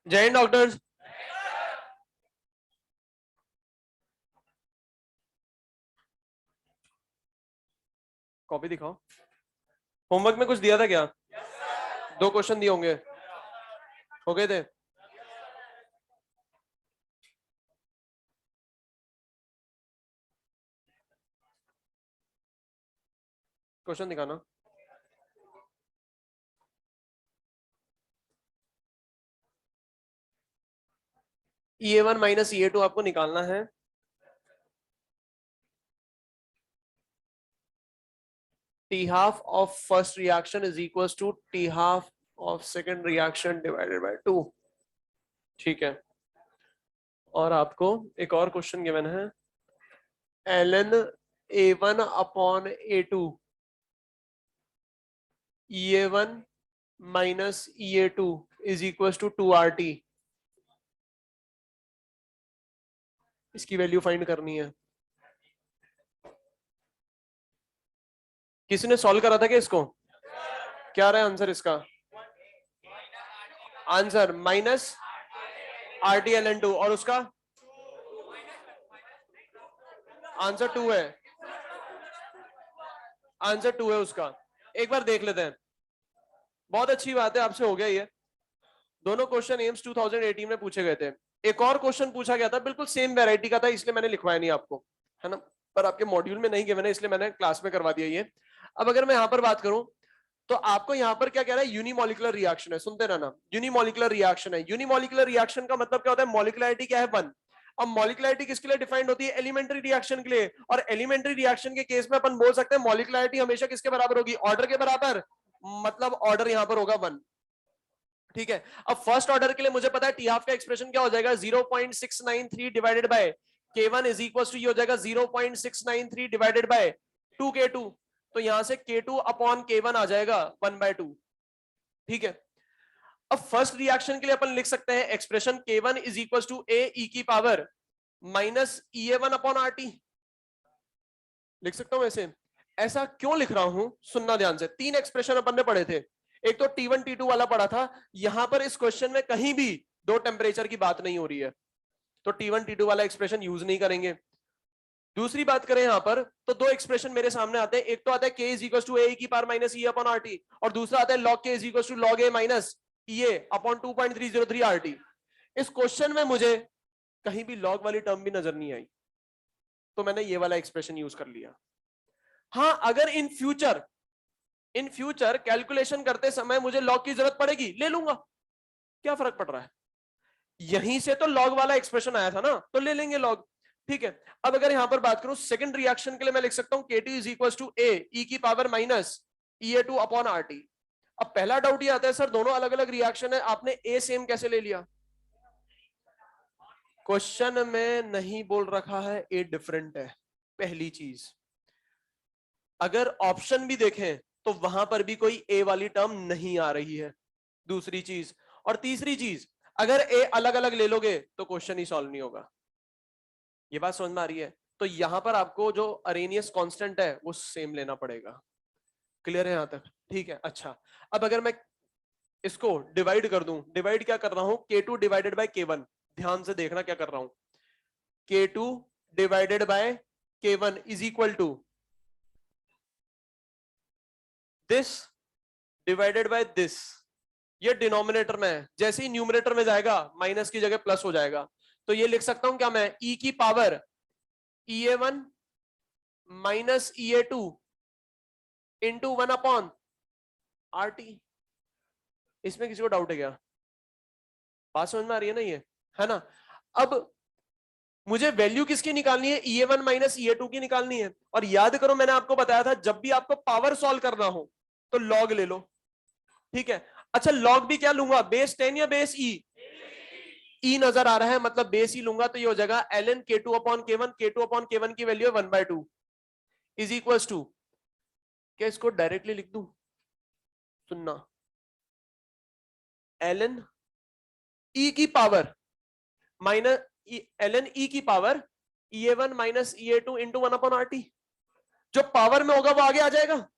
जय Hind doctors. Copy दिखाओ। Homework में कुछ दिया था क्या? 2 क्वेश्चन दिए होंगे, हो गए थे। क्वेश्चन दिखाना। E1 माइनस E2 आपको निकालना है। T half of first reaction is equals to T half of second reaction divided by 2। ठीक है। और आपको एक और क्वेश्चन गिवन है, ln A1 upon A2 E1 minus E2 is equal to 2RT। इसकी वैल्यू फाइंड करनी है। किसी ने सॉल्व करा था क्या इसको? क्या रहा है आंसर इसका? आंसर माइनस RT/ln2 और उसका आंसर 2 है। आंसर 2 है उसका। एक बार देख लेते हैं। बहुत अच्छी बात है, आपसे हो गया ये। दोनों क्वेश्चन एम्स 2018 में पूछे गए थे। एक और क्वेश्चन पूछा गया था, बिल्कुल सेम वैरायटी का था, इसलिए मैंने लिखवाया नहीं आपको, है ना, पर आपके मॉड्यूल में नहीं गिवन है इसलिए मैंने क्लास में करवा दिया ये। अब अगर मैं यहां पर बात करूं तो आपको यहां पर क्या कह रहा है, यूनिमोलिकुलर रिएक्शन है। सुनते रहना, यूनिमोलिकुलर रिएक्शन है। यूनिमोलिकुलर रिएक्शन का मतलब क्या होता है? मॉलिक्युलरिटी क्या है? 1। अब मॉलिक्युलरिटी किसके लिए डिफाइंड होती है? एलिमेंट्री रिएक्शन के लिए। और एलिमेंट्री रिएक्शन के केस में अपन बोल सकते हैं मॉलिक्युलरिटी हमेशा किसके बराबर होगी? ऑर्डर के बराबर। मतलब ऑर्डर यहां पर होगा 1। ठीक है। अब फर्स्ट ऑर्डर के लिए मुझे पता है टी हाफ का एक्सप्रेशन क्या हो जाएगा? 0.693 divided by K1 is equal to ये हो जाएगा 0.693 डिवाइडेड बाय 2K2। तो यहां से K2 अपॉन K1 आ जाएगा 1/2। ठीक है। अब फर्स्ट रिएक्शन के लिए अपन लिख सकते हैं expression K1 is equal to A e की power minus EA1 upon RT। लिख सकता हूं ऐसे। ऐसा क्यों लिख रहा हूं, सुनना ध्यान से। 3 एक्सप्रेशन अपन ने पढ़े थे। एक तो T1 T2 वाला पढ़ा था। यहां पर इस क्वेश्चन में कहीं भी 2 टेम्परेचर की बात नहीं हो रही है, तो T1 T2 वाला एक्सप्रेशन यूज नहीं करेंगे। दूसरी बात करें यहां पर तो 2 एक्सप्रेशन मेरे सामने आते हैं। एक तो आता है K is equal to A की power minus E upon RT, और दूसरा आता है log K is equal to log A minus EA upon 2.303 RT। इस क्वेश्चन में मुझे कहीं भी log वाली टर्म भी नजर नहीं आई, तो मैंने ये वाला एक्सप्रेशन यूज कर लिया। हाँ, अगर इन फ्यूचर कैलकुलेशन करते समय मुझे लॉग की जरूरत पड़ेगी, ले लूंगा, क्या फर्क पड़ रहा है? यहीं से तो लॉग वाला एक्सप्रेशन आया था ना, तो ले लेंगे लॉग। ठीक है। अब अगर यहां पर बात करूं सेकंड रिएक्शन के लिए, मैं लिख सकता हूं KT is equal to A e की power minus EA2 upon RT। अब पहला डाउट ये आता है, सर दोनों अलग अलग रिएक्शन है, आपने A सेम कैसे ले लिया? क्वेश्चन में नहीं बोल रखा है A डिफरेंट है, पहली चीज। अगर ऑप्शन भी देखें तो वहां पर भी कोई ए वाली टर्म नहीं आ रही है, दूसरी चीज। और तीसरी चीज, अगर ए अलग अलग ले लोगे तो क्वेश्चन ही सॉल्व नहीं होगा। ये बात समझ में आ रही है? तो यहां पर आपको जो अरेनियस कांस्टेंट है वो सेम लेना पड़ेगा। क्लियर है यहां तक? ठीक है। अच्छा, अब अगर मैं इसको डिवाइड कर दूं, डिवाइड क्या कर रहा हूं? K2 divided by K1। ध्यान से देखना क्या कर रहा हूं। K2 divided by K1 is equal to this divided by this. ये डिनोमिनेटर में है, जैसे ही न्यूमरेटर में जाएगा माइनस की जगह प्लस हो जाएगा। तो ये लिख सकता हूं क्या मैं? E की power EA1 minus EA2 into 1 upon RT। इसमें किसी को डाउट है क्या? बात समझ में आ रही है ना ये, है ना? अब मुझे वैल्यू किसकी निकालनी है? EA1 माइनस EA2 की निकालनी है। और याद करो, मैंने आपको बताया था जब भी आपको पावर सॉल्व करना हो तो लॉग ले लो। ठीक है। अच्छा, लॉग भी क्या लूंगा? बेस 10 या बेस E? E नजर आ रहा है, मतलब बेस E लूंगा, तो ये हो जाएगा ln K2 upon K1। K2 upon K1 की वैल्यू है 1/2 इज इक्वल टू, क्या इसको डायरेक्टली लिख दूं? सुनना, ln E की पावर माइनस ln E की power EA1 minus EA2 into 1 upon RT। जो पावर में होगा वो आगे आ जाएगा।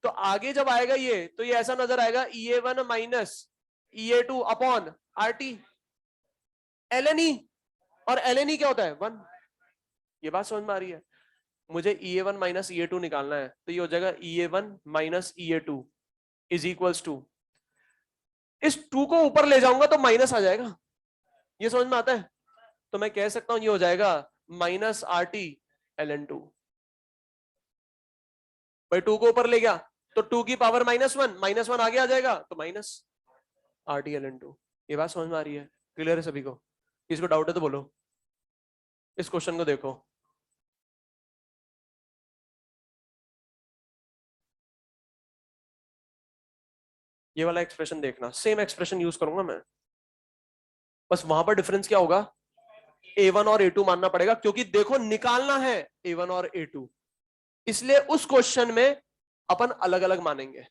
तो आगे जब आएगा ये, तो ये ऐसा नजर आएगा EA1 minus EA2 upon RT LNE, और LNE क्या होता है 1। ये बात समझ में आ रही है? मुझे EA1 माइनस EA2 निकालना है, तो ये हो जाएगा EA1 minus EA2 is equals to, इस 2 को ऊपर ले जाऊंगा तो माइनस आ जाएगा, ये समझ में आता है? तो मैं कह सकता हूं ये हो जाएगा माइनस RT ln2। भाई 2 को ऊपर ले गया तो 2 की पावर -1, -1 आगे आ जाएगा तो माइनस RT ln2। ये बात समझ में आ रही है? क्लियर है सभी को? किसको डाउट है तो बोलो। इस क्वेश्चन को देखो, ये वाला एक्सप्रेशन देखना, सेम एक्सप्रेशन यूज करूंगा मैं, बस वहां पर डिफरेंस क्या होगा, A1 और A2 मानना पड़ेगा, क्योंकि देखो निकालना है A1 और A2, इसलिए उस क्वेश्चन में अपन अलग अलग मानेंगे।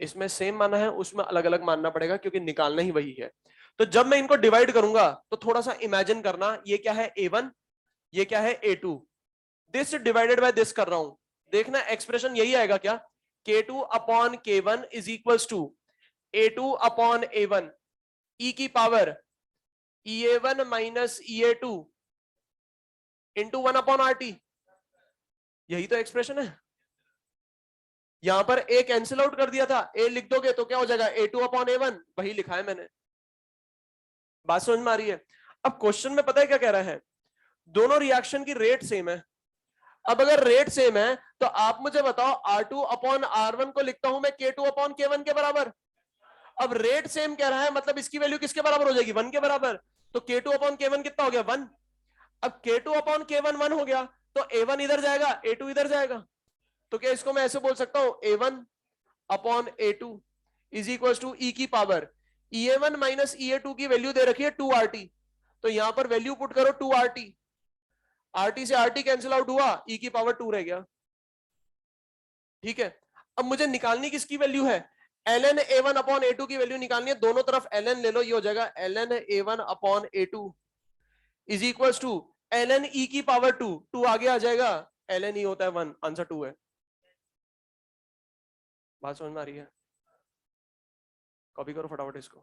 इसमें सेम माना है, उसमें अलग अलग मानना पड़ेगा, क्योंकि निकालना ही वही है। तो जब मैं इनको डिवाइड करूंगा तो थोड़ा सा इमेजिन करना, ये क्या है A1, ये क्या है A2, this divided by this कर रहा हूं, देखना एक्सप्रेशन यही आएगा क्या, K2 upon K1 is equals to A2 upon A1 e की power EA1 minus EA2 into 1 upon RT। यही तो एक्सप्रेशन है। यहां पर A कैंसिल आउट कर दिया था, A लिख दोगे तो क्या हो जाएगा A2 अपॉन A1, वही लिखा है मैंने। बात समझ में आ रही है? अब क्वेश्चन में पता है क्या कह रहा है, दोनों रिएक्शन की रेट सेम है। अब अगर रेट सेम है तो आप मुझे बताओ R2 अपॉन R1 को लिखता हूं मैं K2 अपॉन K1 के बराबर। अब रेट सेम कह रहा है, मतलब इसकी वैल्यू किसके बराबर हो जाएगी, 1 के बराबर। तो K2 अपॉन K1 कितना हो गया 1। अब K2 अपॉन K1 1 हो गया, तो A1 इधर जाएगा A2 इधर जाएगा, तो क्या इसको मैं ऐसे बोल सकता हूं A1 upon A2 is equal to E की पावर EA1 माइनस EA2 की वैल्यू दे रखी है 2RT, तो यहां पर वैल्यू पुट करो 2RT, RT से RT कैंसिल आउट हुआ, ई की पावर 2 रह गया। ठीक है, अब मुझे निकालनी किसकी वैल्यू है, ln A1 अपॉन A2 की वैल्यू निकालनी है, दोनों तरफ ln ले लो, ये हो जाएगा ln A1 upon A2 is equal to ln e की पावर 2, 2 आगे आ जाएगा, ln e होता है 1, आंसर 2 है। बात समझ में आ रही है? कॉपी करो फटाफट इसको।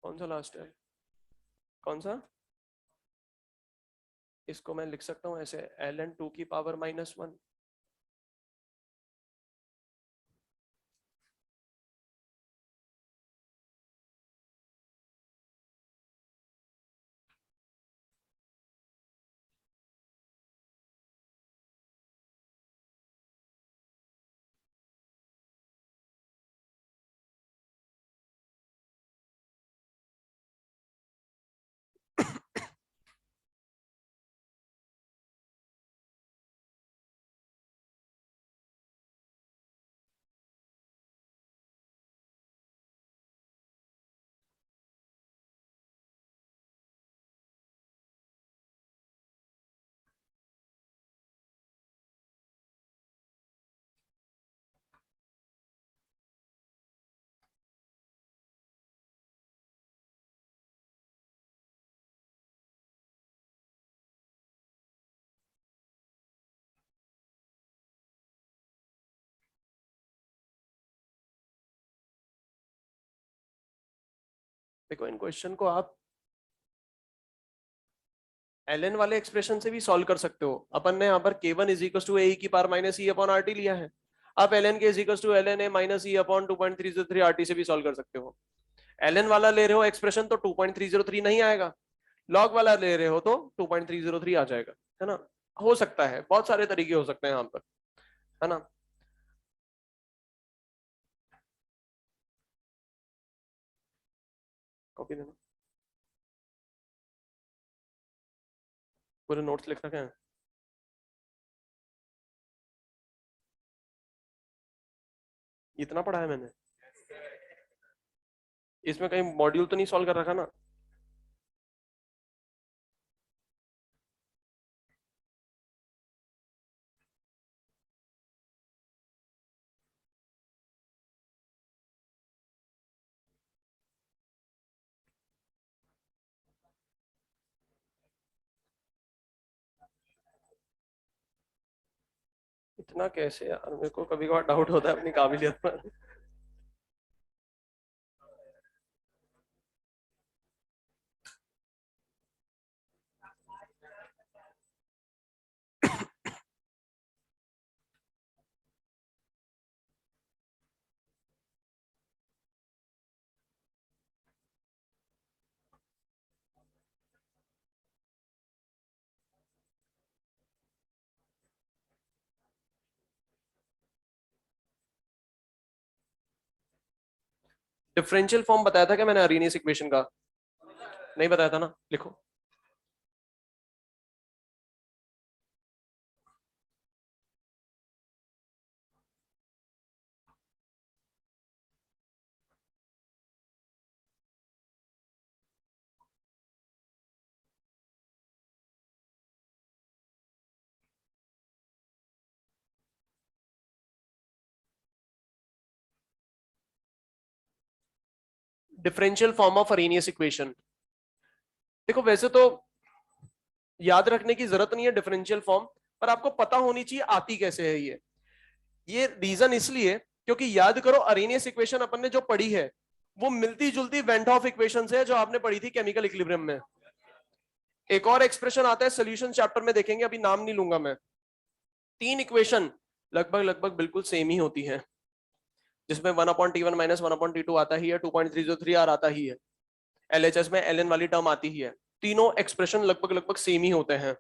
कौन सा लास्ट है, कौन सा, इसको मैं लिख सकता हूं ऐसे ln 2 की पावर -1। देखो इन क्वेश्चन को आप ln वाले एक्सप्रेशन से भी सॉल्व कर सकते हो। अपन ने यहाँ पर K1 is equal to A की power minus E upon RT लिया है, आप ln के is equal to ln A minus E upon 2.303 RT से भी सॉल्व कर सकते हो। ln वाला ले रहे हो एक्सप्रेशन तो 2.303 नहीं आएगा, लॉग वाला ले रहे हो तो 2.303 आ जाएगा, है ना? हो सकता है, बहुत सारे तरीके हो सकते हैं यहाँ पर, है ना? कॉपी देना, पूरे नोट्स लिख रखे हैं। इतना पढ़ा है मैंने, इसमें कहीं मॉड्यूल तो नहीं सॉल्व कर रखा ना? इतना कैसे यार, मेरे को कभी कभार डाउट होता है अपनी काबिलियत पर। डिफरेंशियल फॉर्म बताया था क्या मैंने अरेनियस इक्वेशन का? नहीं बताया था ना, लिखो। Differential form of Arrhenius equation. देखो वैसे तो याद रखने की जरूरत नहीं है डिफरेंशियल फॉर्म, पर आपको पता होनी चाहिए आती कैसे है ये रीजन इसलिए क्योंकि याद करो अरेनियस इक्वेशन अपन ने जो पढ़ी है वो मिलती जुलती वेंट ऑफ इक्वेशन है जो आपने पढ़ी थी केमिकल इक्विलिब्रियम में। एक और एक्सप्रेशन आता है सोल्यूशन चैप्टर में, देखेंगे, अभी नाम नहीं लूंगा मैं। तीन इक्वेशन लगभग लगभग बिल्कुल सेम ही होती हैं, जिसमें 1/T1 माइनस 1/T2 आता ही है, 2.303 आर आता ही है, एलएचएस में एलएन वाली टर्म आती ही है। तीनों एक्सप्रेशन लगभग लगभग सेम ही होते हैं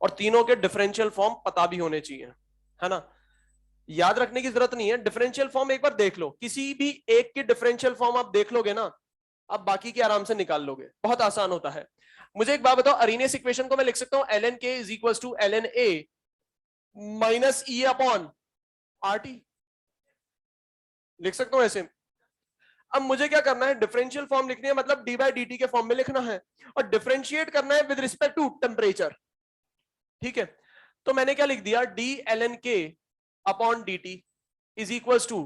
और तीनों के डिफरेंशियल फॉर्म पता भी होने चाहिए, है ना। याद रखने की जरूरत नहीं है, डिफरेंशियल फॉर्म एक बार देख लो, किसी भी एक की डिफरेंशियल फॉर्म आप देख लोगे ना, आप बाकी के आराम से निकाल लोगे, बहुत आसान होता है। मुझे एक बात बताओ, अरेनियस इक्वेशन को मैं लिख सकता हूं L N K is equal to L N A minus E upon R T, लिख सकता हूं ऐसे। अब मुझे क्या करना है, डिफरेंशियल फॉर्म लिखनी है, मतलब डी बाई डी टी के फॉर्म में लिखना है और डिफरेंशिएट करना है विद रिस्पेक्ट टू टेम्परेचर, ठीक है। तो मैंने क्या लिख दिया, D L N K upon D T is equal to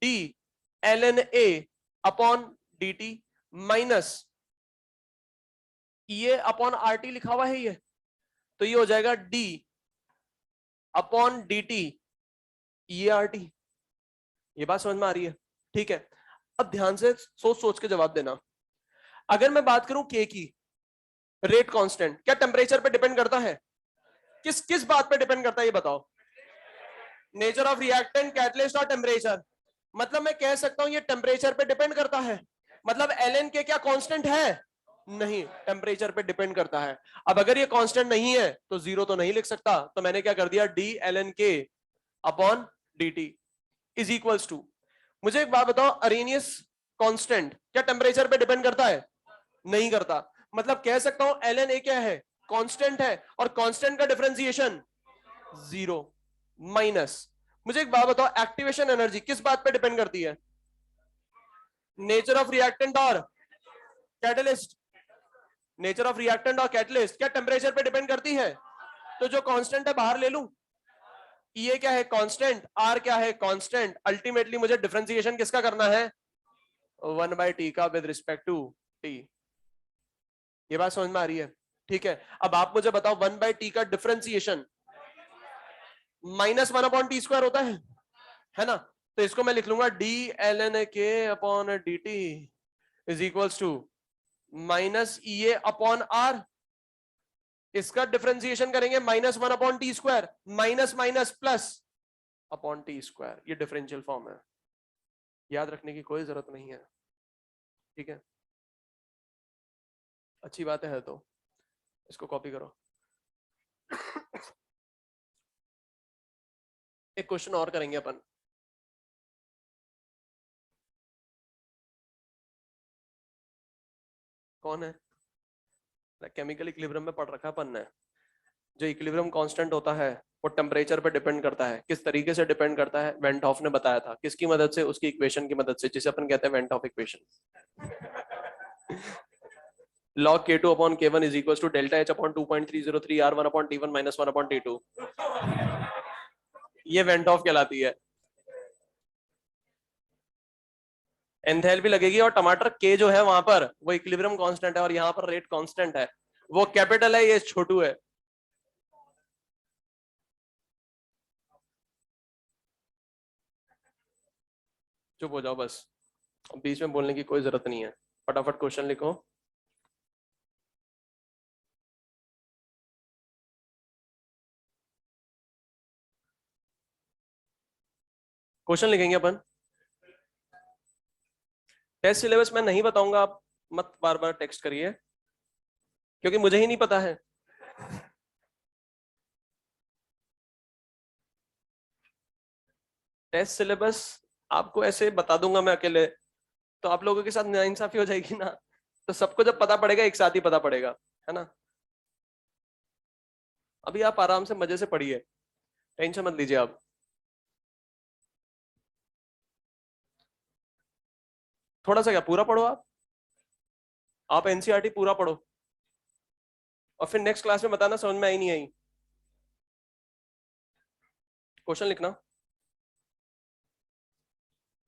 D L N A upon D T minus ये अपॉन आर टी लिखा हुआ है ये, तो ये हो जाएगा डी अपॉन डी टी ये आर टी। ये बात समझ में आ रही है? ठीक है, अब ध्यान से सोच सोच के जवाब देना। अगर मैं बात करूं के की, रेट कांस्टेंट क्या टेम्परेचर पे डिपेंड करता है? किस किस बात पे डिपेंड करता है ये बताओ? नेचर ऑफ रिएक्टेंट, कैटलिस्ट और टेम्परेचर। मतलब मैं कह सकता हूं ये टेम्परेचर पे डिपेंड करता है, मतलब एल एन के क्या कांस्टेंट है? नहीं, टेम्परेचर पे डिपेंड करता है। अब अगर ये कांस्टेंट नहीं है तो जीरो तो नहीं लिख सकता, तो मैंने क्या कर दिया, D L N K upon D T is equals to. मुझे एक बात बताओ, अरेनियस कांस्टेंट क्या टेम्परेचर पे डिपेंड करता है? नहीं करता, मतलब कह सकता हूं एल एन ए क्या है, कांस्टेंट है, और कांस्टेंट का डिफरेंशिएशन जीरो माइनस। मुझे एक बात बताओ, एक्टिवेशन एनर्जी किस बात पे डिपेंड करती है? नेचर ऑफ रिएक्टेंट और कैटलिस्ट। नेचर ऑफ रिएक्टेंट और कैटलिस्ट क्या टेम्परेचर पे डिपेंड करती है? तो जो कांस्टेंट है बाहर ले लूं, ये क्या है कांस्टेंट, आर क्या है कांस्टेंट, अल्टीमेटली मुझे डिफरेंशिएशन किसका करना है, 1/T का विद रिस्पेक्ट टू टी। ये बात समझ में आ रही है? ठीक है, अब आप मुझे बताओ 1/T का डिफरेंशिएशन -1/T² होता है ना। तो इसको मैं लिख लूंगा D L N K upon D T is equals to minus E A upon R, इसका डिफरेंशिएशन करेंगे -1/T², minus minus plus upon T²। ये डिफरेंशियल फॉर्म है, याद रखने की कोई जरूरत नहीं है, ठीक है। अच्छी बात है तो इसको कॉपी करो। एक क्वेश्चन और करेंगे अपन। कौन है? केमिकल इक्विलिब्रियम में पढ़ रखा अपन ने, जो इक्विलिब्रियम कांस्टेंट होता है वो टेम्परेचर पे डिपेंड करता है। किस तरीके से डिपेंड करता है, वेंट हॉफ ने बताया था, किसकी मदद से, उसकी इक्वेशन की मदद से, जिसे अपन कहते हैं van't Hoff equation. log k2 upon k1 is equals to delta h upon 2.303 r1 upon t1 minus 1 upon t2। ये वेंट ऑफ कहलाती है। एंथैल्पी लगेगी और टमाटर के जो है वहां पर वो इक्विलिब्रियम कांस्टेंट है और यहाँ पर रेट कांस्टेंट है, वो कैपिटल है, ये छोटू है। चुप हो जाओ बस, बीच में बोलने की कोई जरूरत नहीं है, फटाफट क्वेश्चन लिखो। क्वेश्चन लिखेंगे अपन। टेस्ट सिलेबस मैं नहीं बताऊंगा, आप मत बार बार टेक्स्ट करिए क्योंकि मुझे ही नहीं पता है। टेस्ट सिलेबस आपको ऐसे बता दूंगा मैं अकेले तो आप लोगों के साथ नाइंसाफी हो जाएगी ना। तो सबको जब पता पड़ेगा एक साथ ही पता पड़ेगा, है ना। अभी आप आराम से मजे से पढ़िए, टेंशन मत लीजिए आप। थोड़ा सा क्या पूरा पढ़ो आप एनसीईआरटी पूरा पढ़ो और फिर नेक्स्ट क्लास में बताना समझ में आई नहीं आई। क्वेश्चन लिखना।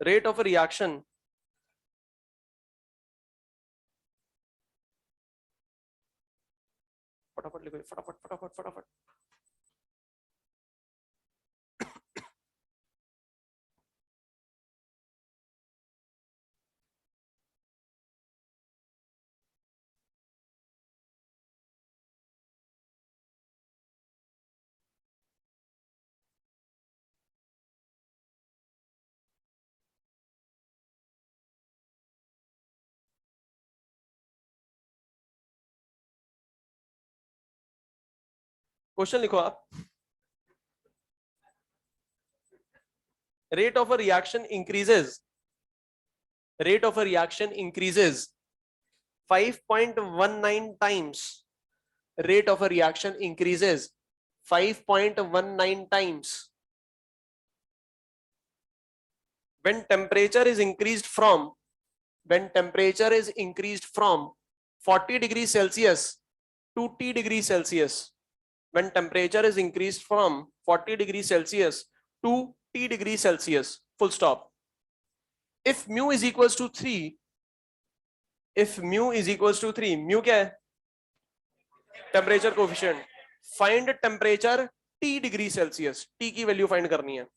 रेट ऑफ रिएक्शन फटाफट लिखो, फटाफट फटाफट फटाफट। क्वेश्चन लिखो आप। rate of a reaction increases, rate of a reaction increases 5.19 times, rate of a reaction increases 5.19 times when temperature is increased from, when temperature is increased from 40 degrees Celsius to T degrees Celsius, when temperature is increased from 40 degrees Celsius to T degrees Celsius, full stop. If mu is equals to 3, if mu is equals to 3, mu क्या है? Temperature coefficient. Find temperature T degree Celsius, T की value find करनी है।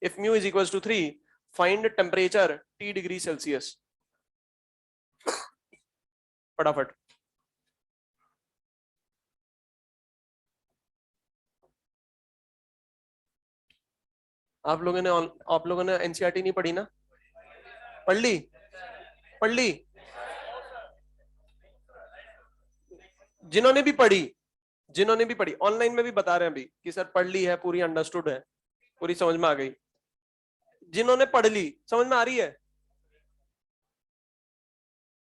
If mu is equals to 3, find temperature T degree Celsius. फटाफट। आप लोगों ने NCERT नहीं पढ़ी ना? पढ़ ली? पढ़ ली? जिन्होंने भी पढ़ी, जिन्होंने भी पढ़ी ऑनलाइन में भी बता रहे हैं अभी कि सर पढ़ ली है, पूरी अंडरस्टूड है, पूरी समझ में आ गई। जिन्होंने पढ़ ली समझ में आ रही है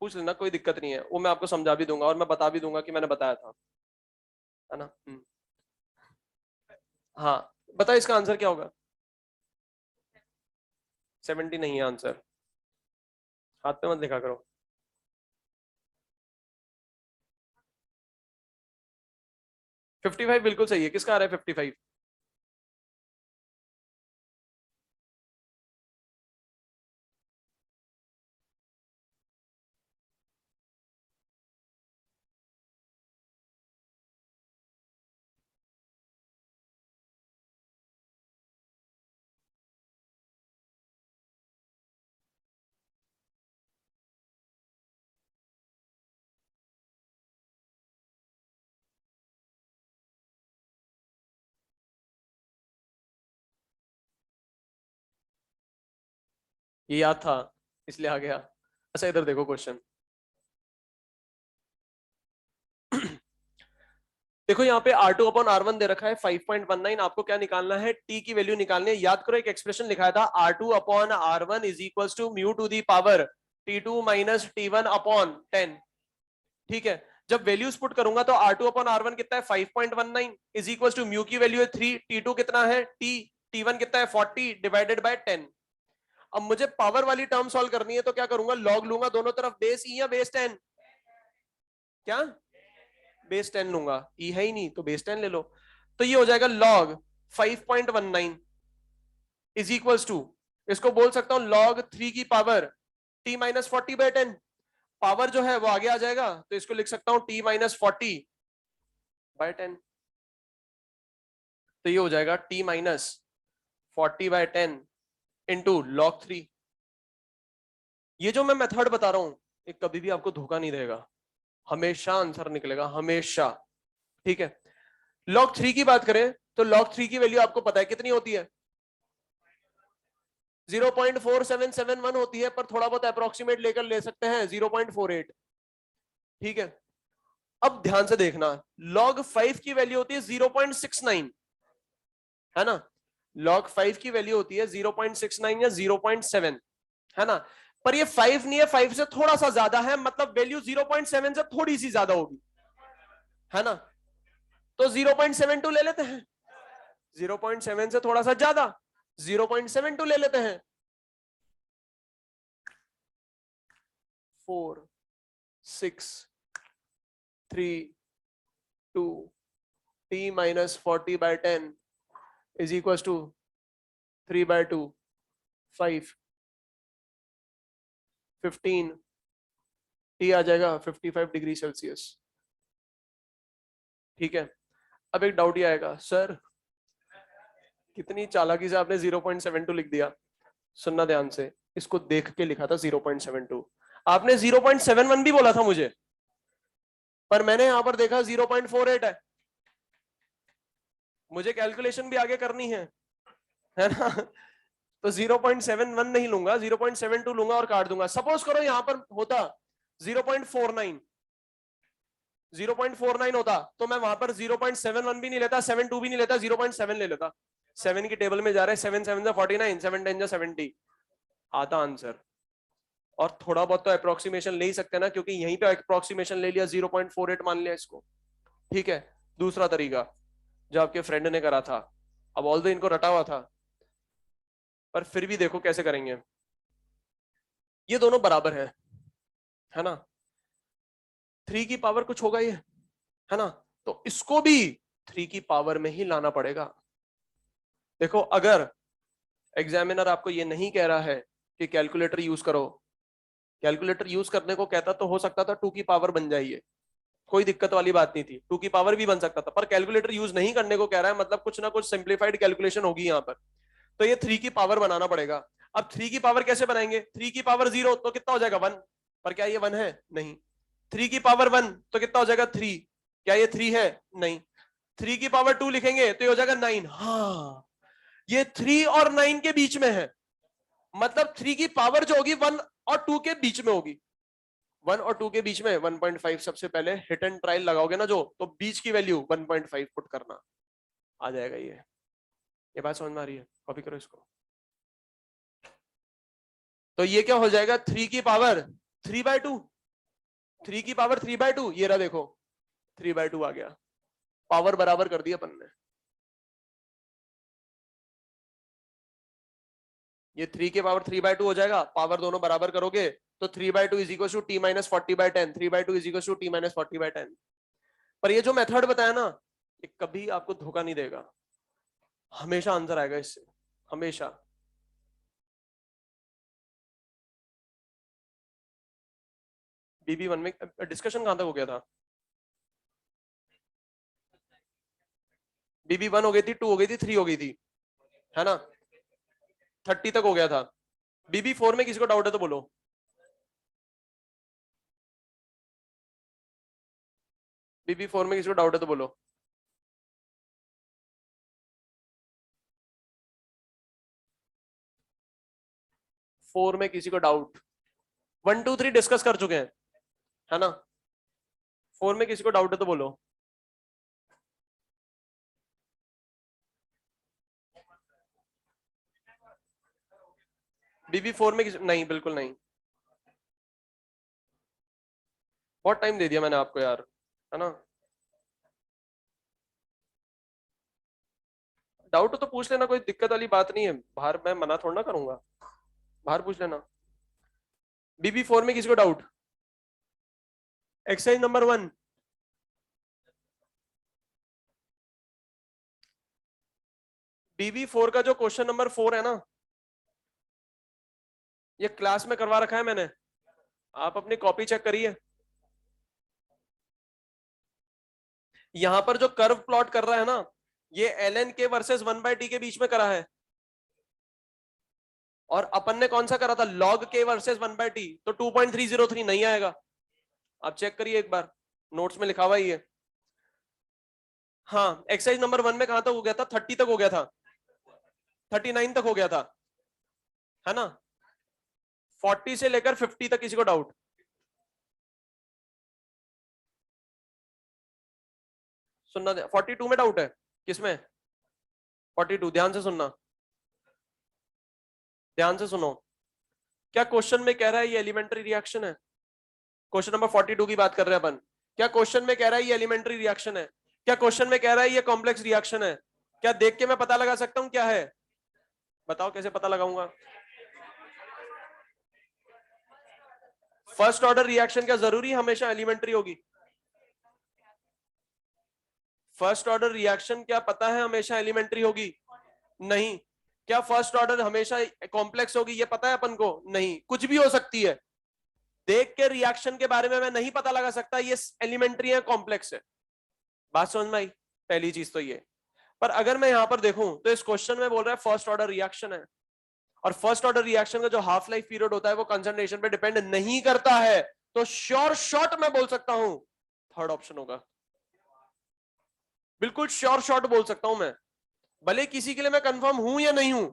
पूछ लेना, कोई दिक्कत नहीं है, वो मैं आपको समझा भी दूंगा और मैं बता भी दूंगा कि मैंने बताया था, है ना। हाँ बताओ इसका आंसर क्या होगा? 70 नहीं है आंसर, हाथ पे मत लिखा करो। फिफ्टी फाइव बिल्कुल सही है। किसका आ रहा है 55? ये याद था इसलिए आ गया। अच्छा इधर देखो क्वेश्चन। देखो यहाँ पे R2 अपॉन R1 दे रखा है 5.19। आपको क्या निकालना है? T की वैल्यू निकालनी है। याद करो एक एक्सप्रेशन लिखा था R2 upon R1 is equals to mu to the power T2 minus T1 upon 10। ठीक है, जब वैल्यूज पुट करूंगा तो R2 अपॉन R1 कितना है? 5.19 इज इक्वल्स टू म्यू की वैल्यू है 3, T2 कितना है? T1 कितना है? 40 डिवाइडेड बाय 10। अब मुझे पावर वाली टर्म सॉल्व करनी है तो क्या करूंगा? लॉग लूंगा दोनों तरफ, बेस ई या बेस 10? क्या? बेस 10 लूंगा, ई है ही नहीं तो बेस 10 ले लो। तो ये हो जाएगा लॉग 5.19 इज इक्वल्स टू, इसको बोल सकता हूं लॉग 3 की power t minus 40 by 10। Power जो है वो आगे आ जाएगा तो इसको लिख सकता हूं t माइनस 40 बाय 10। तो ये हो जाएगा t minus 40 by 10 into log 3। ये जो मैं मेथड बता रहा हूं ये कभी भी आपको धोखा नहीं देगा, हमेशा आंसर निकलेगा, हमेशा। ठीक है, लॉग 3 की बात करें तो लॉग 3 की वैल्यू आपको पता है कितनी होती है? 0.4771 होती है, पर थोड़ा बहुत अप्रोक्सीमेट लेकर ले सकते हैं 0.48। ठीक है, अब ध्यान से देखना, लॉग 5 की वैल्यू होती है 0.69, है ना। log 5 की वैल्यू होती है 0.69 या 0.7, है ना, पर ये 5 नहीं है, 5 से थोड़ा सा ज्यादा है, मतलब वैल्यू 0.7 से थोड़ी सी ज्यादा होगी, है ना, तो 0.72 ले लेते हैं, 0.7 से थोड़ा सा ज्यादा 0.72 ले लेते हैं, 4 6 3 2 t minus 40/10 is equals to 3/2 5 15 t आ जाएगा 55 डिग्री सेल्सियस। ठीक है, अब एक डाउट ये आएगा, सर कितनी चालाकी से आपने 0.72 लिख दिया। सुनना ध्यान से, इसको देख के लिखा था 0.72, आपने 0.71 भी बोला था मुझे, पर मैंने यहां पर देखा 0.48 है, मुझे कैलकुलेशन भी आगे करनी है ना, तो 0.71 नहीं लूंगा, 0.72 लूंगा और काट दूंगा। सपोज करो यहां पर होता 0.49, 0.49 होता तो मैं वहां पर 0.71 भी नहीं लेता, 72 भी नहीं लेता, 0.7 ले लेता। 7 की टेबल में जा रहे हैं, 7 7 जा 49, 7 10 जा 70, आता आंसर। और थोड़ा बहुत तो अप्रोक्सीमेशन ले ही सकते हैं ना, क्योंकि यहीं पे अप्रोक्सीमेशन ले लिया, 0.48 मान लिया इसको। ठीक है, दूसरा तरीका जो आपके फ्रेंड ने करा था, अब ऑल दो इनको रटा हुआ था, पर फिर भी देखो कैसे करेंगे। ये दोनों बराबर है ना, 3 की पावर कुछ होगा ये, है ना, तो इसको भी 3 की पावर में ही लाना पड़ेगा। देखो अगर एग्जामिनर आपको ये नहीं कह रहा है कि कैलकुलेटर यूज करो, कैलकुलेटर यूज करने को कहता तो हो सकता था 2 की पावर बन जाइए, कोई दिक्कत वाली बात नहीं थी, 2 की पावर भी बन सकता था, पर कैलकुलेटर यूज नहीं करने को कह रहा है, मतलब कुछ ना कुछ सिंप्लीफाइड कैलकुलेशन होगी यहाँ पर, तो ये 3 की पावर बनाना पड़ेगा। अब 3 की पावर कैसे बनाएंगे, 3 की पावर 0 तो कितना हो जाएगा 1, पर क्या ये 1 है, नहीं। 3 की पावर 1 तो कितना हो जाएगा 3, क्या ये 3 है, नहीं। 3 की पावर 2 लिखेंगे तो ये हो जाएगा 9, हाँ ये 3 और 9 के बीच में है, मतलब 3 की पावर जो होगी 1 और 2 के बीच में होगी, 1 और 2 के बीच में 1.5 सबसे पहले हिट एंड ट्रायल लगाओगे ना जो, तो बीच की वैल्यू 1.5 पुट करना, आ जाएगा ये बात समझ में आ रही है, कॉपी करो इसको। तो ये क्या हो जाएगा, 3 की पावर 3/2, 3 की पावर 3/2, ये रहा देखो 3/2 आ गया, पावर बराबर कर दिया अपन ने। ये 3 के पावर 3/2 हो जाएगा, पावर दोनों बराबर करोगे तो 3/2 is equal to t minus 40/10, 3/2 is equal to t minus 40/10। पर ये जो मेथड बताया ना, ये कभी आपको धोखा नहीं देगा, हमेशा आंसर आएगा इससे, हमेशा। BB1 में डिस्कशन कहां तक हो गया था, BB1 हो गई थी, 2 हो गई थी, 3 हो गई थी, है ना, 30 तक हो गया था। BB4 में किसी को डाउट है तो बोलो। BB4 में किसी को डाउट है तो बोलो। 4 में किसी को डाउट, 1 2 3 डिस्कस कर चुके हैं, है ना, 4 में किसी को डाउट है तो बोलो। BB4 में नहीं, बिल्कुल नहीं, बहुत टाइम दे दिया मैंने आपको यार, है ना, डाउट तो पूछ लेना, कोई दिक्कत वाली बात नहीं है, बाहर मैं मना थोड़ा ना करूंगा, बाहर पूछ लेना। BB4 में किसी को डाउट, एक्सरसाइज नंबर 1, BB4 का जो क्वेश्चन नंबर 4 है ना, ये क्लास में करवा रखा है मैंने, आप अपनी कॉपी चेक करिए। यहां पर जो कर्व प्लॉट कर रहा है ना, ये ln k वर्सेस 1/t के बीच में करा है, और अपन ने कौन सा करा था, log k वर्सेस 1/t, तो 2.303 नहीं आएगा, आप चेक करिए एक बार, नोट्स में लिखा हुआ ही है। हाँ, एक्सरसाइज नंबर 1 में कहां तक हो गया था, 30 तक हो गया था, 39 तक हो गया था, है ना, 40 से लेकर 50 तक किसी को डाउट, सुनना, 42 में डाउट है, किसमें, 42, ध्यान से सुनना, ध्यान से सुनो, क्या क्वेश्चन में कह रहा है ये एलिमेंट्री रिएक्शन है? क्वेश्चन नंबर 42 की बात कर रहे हैं अपन। क्या क्वेश्चन में कह रहा है ये एलिमेंट्री रिएक्शन है? क्या क्वेश्चन में कह रहा है ये कॉम्प्लेक्स रिएक्शन है? क्या देख के मैं पता लगा सकता हूं क्या है? बताओ कैसे पता लगाऊंगा? फर्स्ट ऑर्डर रिएक्शन क्या जरूरी हमेशा एलिमेंट्री होगी? फर्स्ट ऑर्डर रिएक्शन क्या पता है हमेशा एलिमेंट्री होगी? नहीं। क्या फर्स्ट ऑर्डर हमेशा कॉम्प्लेक्स होगी ये पता है अपन को? नहीं, कुछ भी हो सकती है। देख के रिएक्शन के बारे में मैं नहीं पता लगा सकता ये एलिमेंट्री है कॉम्प्लेक्स है। बात समझ में आई? पहली चीज तो ये। पर अगर मैं यहां पर देखूं तो इस क्वेश्चन में बोल रहा है फर्स्ट ऑर्डर रिएक्शन है, और फर्स्ट ऑर्डर रिएक्शन का जो हाफ लाइफ पीरियड होता है वो कंसंट्रेशन पे डिपेंड नहीं करता है, तो श्योर शॉट मैं बोल सकता हूं थर्ड ऑप्शन होगा। बिल्कुल श्योर शॉट बोल सकता हूं मैं, भले किसी के लिए मैं कंफर्म हूं या नहीं हूं,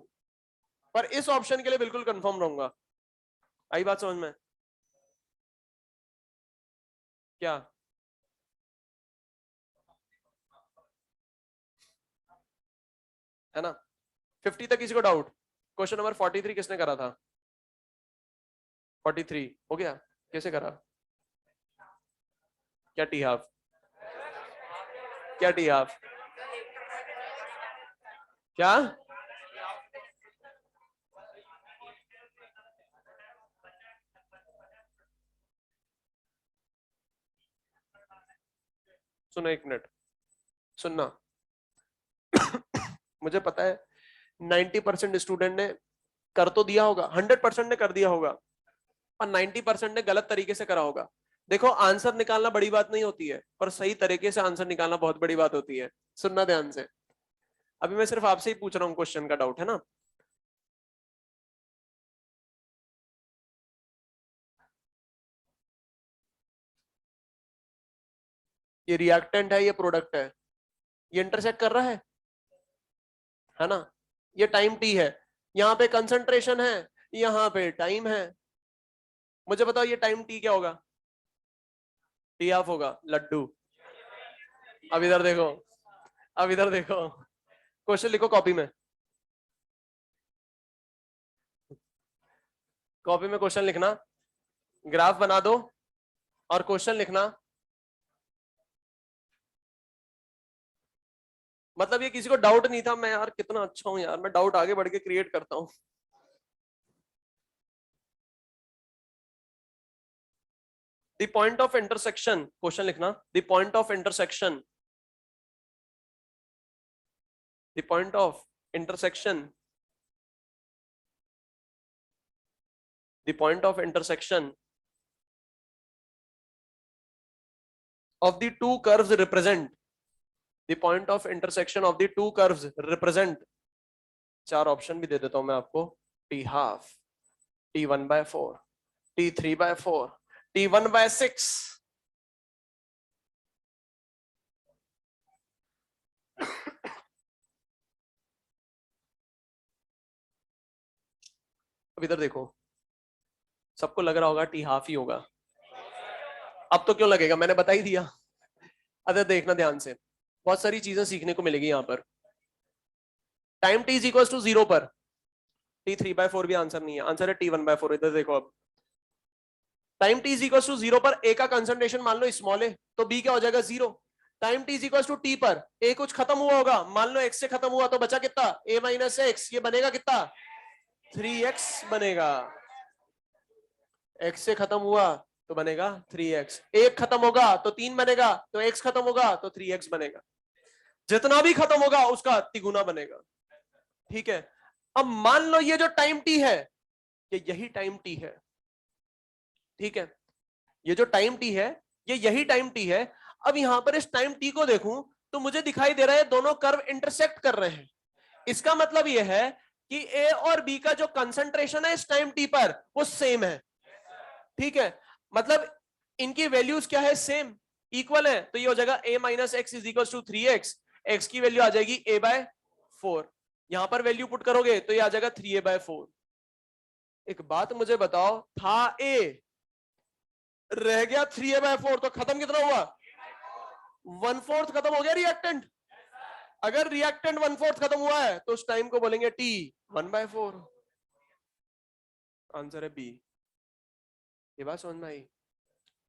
पर इस ऑप्शन के लिए बिल्कुल कंफर्म रहूंगा। आई बात समझ में? क्या है ना? 50 तक किसी को डाउट? क्वेश्चन नंबर 43 किसने करा था? 43 हो गया? कैसे करा? क्या टी हाफ? क्या टी हाफ? क्या? सुनो एक मिनट, सुनना। मुझे पता है 90% स्टूडेंट ने कर तो दिया होगा, 100% ने कर दिया होगा, और 90% ने गलत तरीके से करा होगा। देखो, आंसर निकालना बड़ी बात नहीं होती है, पर सही तरीके से आंसर निकालना बहुत बड़ी बात होती है। सुनना ध्यान से, अभी मैं सिर्फ आपसे ही पूछ रहा हूँ, क्वेश्चन का डाउट है ना? ये रिएक्टेंट है, ये प्रोडक्ट है, ये इंटरसेक्ट कर रहा है ना? ये टाइम टी है, यहाँ पे कंसंट्रेशन है, यहाँ पे टाइम है। मुझे बताओ ये टाइम टी क्या होगा? टी ऑफ होगा, लड्डू। अब इधर देखो, अब इधर देखो, क्वेश्चन लिखो कॉपी में, कॉपी में क्वेश्चन लिखना, ग्राफ बना दो और क्वेश्चन लिखना। मतलब ये किसी को डाउट नहीं था, मैं यार कितना अच्छा हूं यार, मैं डाउट आगे बढ़ के क्रिएट करता हूं। The point of intersection, question लिखना, the point of intersection, the point of intersection, the point of intersection of the two curves represent, the point of intersection of the two curves represent, चार option भी दे देता हूं मैं आपको, T half, T1/4, T3/4, T1/6। अब इधर देखो, सबको लग रहा होगा टी हाफ ही होगा। अब तो क्यों लगेगा, मैंने बता ही दिया। अगर देखना ध्यान से, बहुत सारी चीजें सीखने को मिलेगी यहाँ पर। Time t is equal to 0 पर T3/4 भी आंसर नहीं है, आंसर है T1/4। इधर देखो, अब time t is equal to 0 पर a का कंसंट्रेशन मान लो स्मॉल है, तो b क्या हो जाएगा? 0। Time t is equal to t पर a कुछ खत्म हुआ होगा, मान लो x से खत्म हुआ, तो बचा कितना? a माइनस x, ये बनेगा कितना? 3x बनेगा। x से खत्म हुआ तो बनेगा 3x, एक खत्म होगा तो 3 बनेगा, तो x खत्म होगा तो 3x बनेगा, जितना भी खत्म होगा उसका तिगुना बनेगा। ठीक है, अब मान लो ये जो टाइम t है, ये यही टाइम t है। ठीक है, ये जो टाइम t है, ये यही टाइम t है। अब यहां पर इस टाइम t को देखूं तो मुझे दिखाई दे रहा है दोनों कर्व इंटरसेक्ट कर रहे हैं। इसका मतलब यह है कि a और b का जो कंसंट्रेशन है इस टाइम t पर वो सेम है। ठीक है, मतलब इनकी वैल्यूज क्या है? सेम, इक्वल है, तो ये हो जाएगा a minus x is equal to 3x। x की वैल्यू आ जाएगी a/4, यहां पर वैल्यू पुट करोगे तो ये आ जाएगा 3a/4। एक बात मुझे बताओ, था a, रह गया 3a/4, तो खत्म कितना हुआ? 1/4 खत्म हो गया रिएक्टेंट। अगर रिएक्टेंट 1/4 खत्म हुआ है तो उस टाइम को बोलेंगे T1/4। आंसर है बी। ये बात समझ में आई?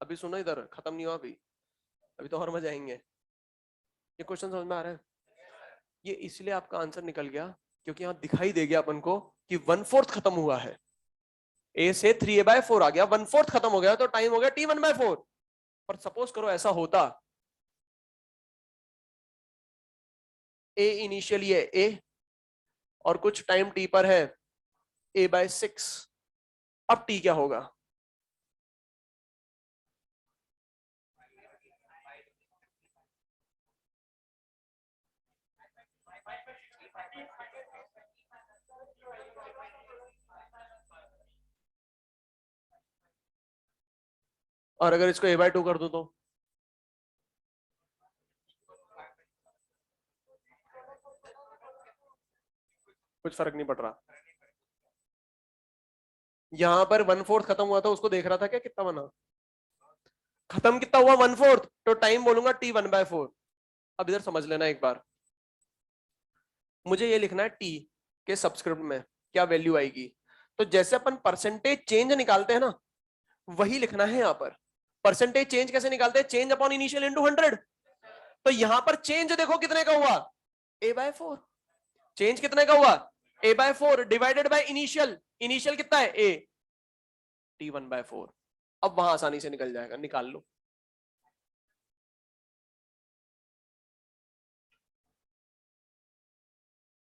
अभी सुनो, इधर खत्म नहीं हुआ अभी, अभी तो और मजा आएंगे। ये क्वेश्चन समझ में आ रहा है? ये इसलिए आपका आंसर निकल गया क्योंकि यहाँ दिखाई दे गया अपन को कि 1/4 खत्म हुआ है। ए से 3a/4 आ गया, 1/4 खत्म हो गया, तो टाइम हो गया t1/4। पर सपोज करो ऐसा होता, ए इनिशियली है ए और कुछ टाइम टी पर है a/6, अब टी क्या होगा? और अगर इसको a/2 कर दूं तो? कुछ फर्क नहीं पड़ रहा। यहां पर 1/4 खत्म हुआ था, उसको देख रहा था क्या कितना बना? खत्म कितना हुआ? 1/4, तो टाइम बोलूंगा t1/4। अब इधर समझ लेना एक बार, मुझे ये लिखना है टी के सबस्क्रिप्ट में क्या वैल्यू आएगी। तो जैसे अपन परसेंटेज चेंज निकालते हैं ना, वही लिखना है यहाँ पर। परसेंटेज चेंज कैसे निकालते हैं? Change upon initial into 100। तो यहां पर चेंज देखो कितने का हुआ, a/4। चेंज कितने का हुआ? a/4 divided by initial. Initial कितना है? a, t1/4। अब वहां आसानी से निकल जाएगा, निकाल लो।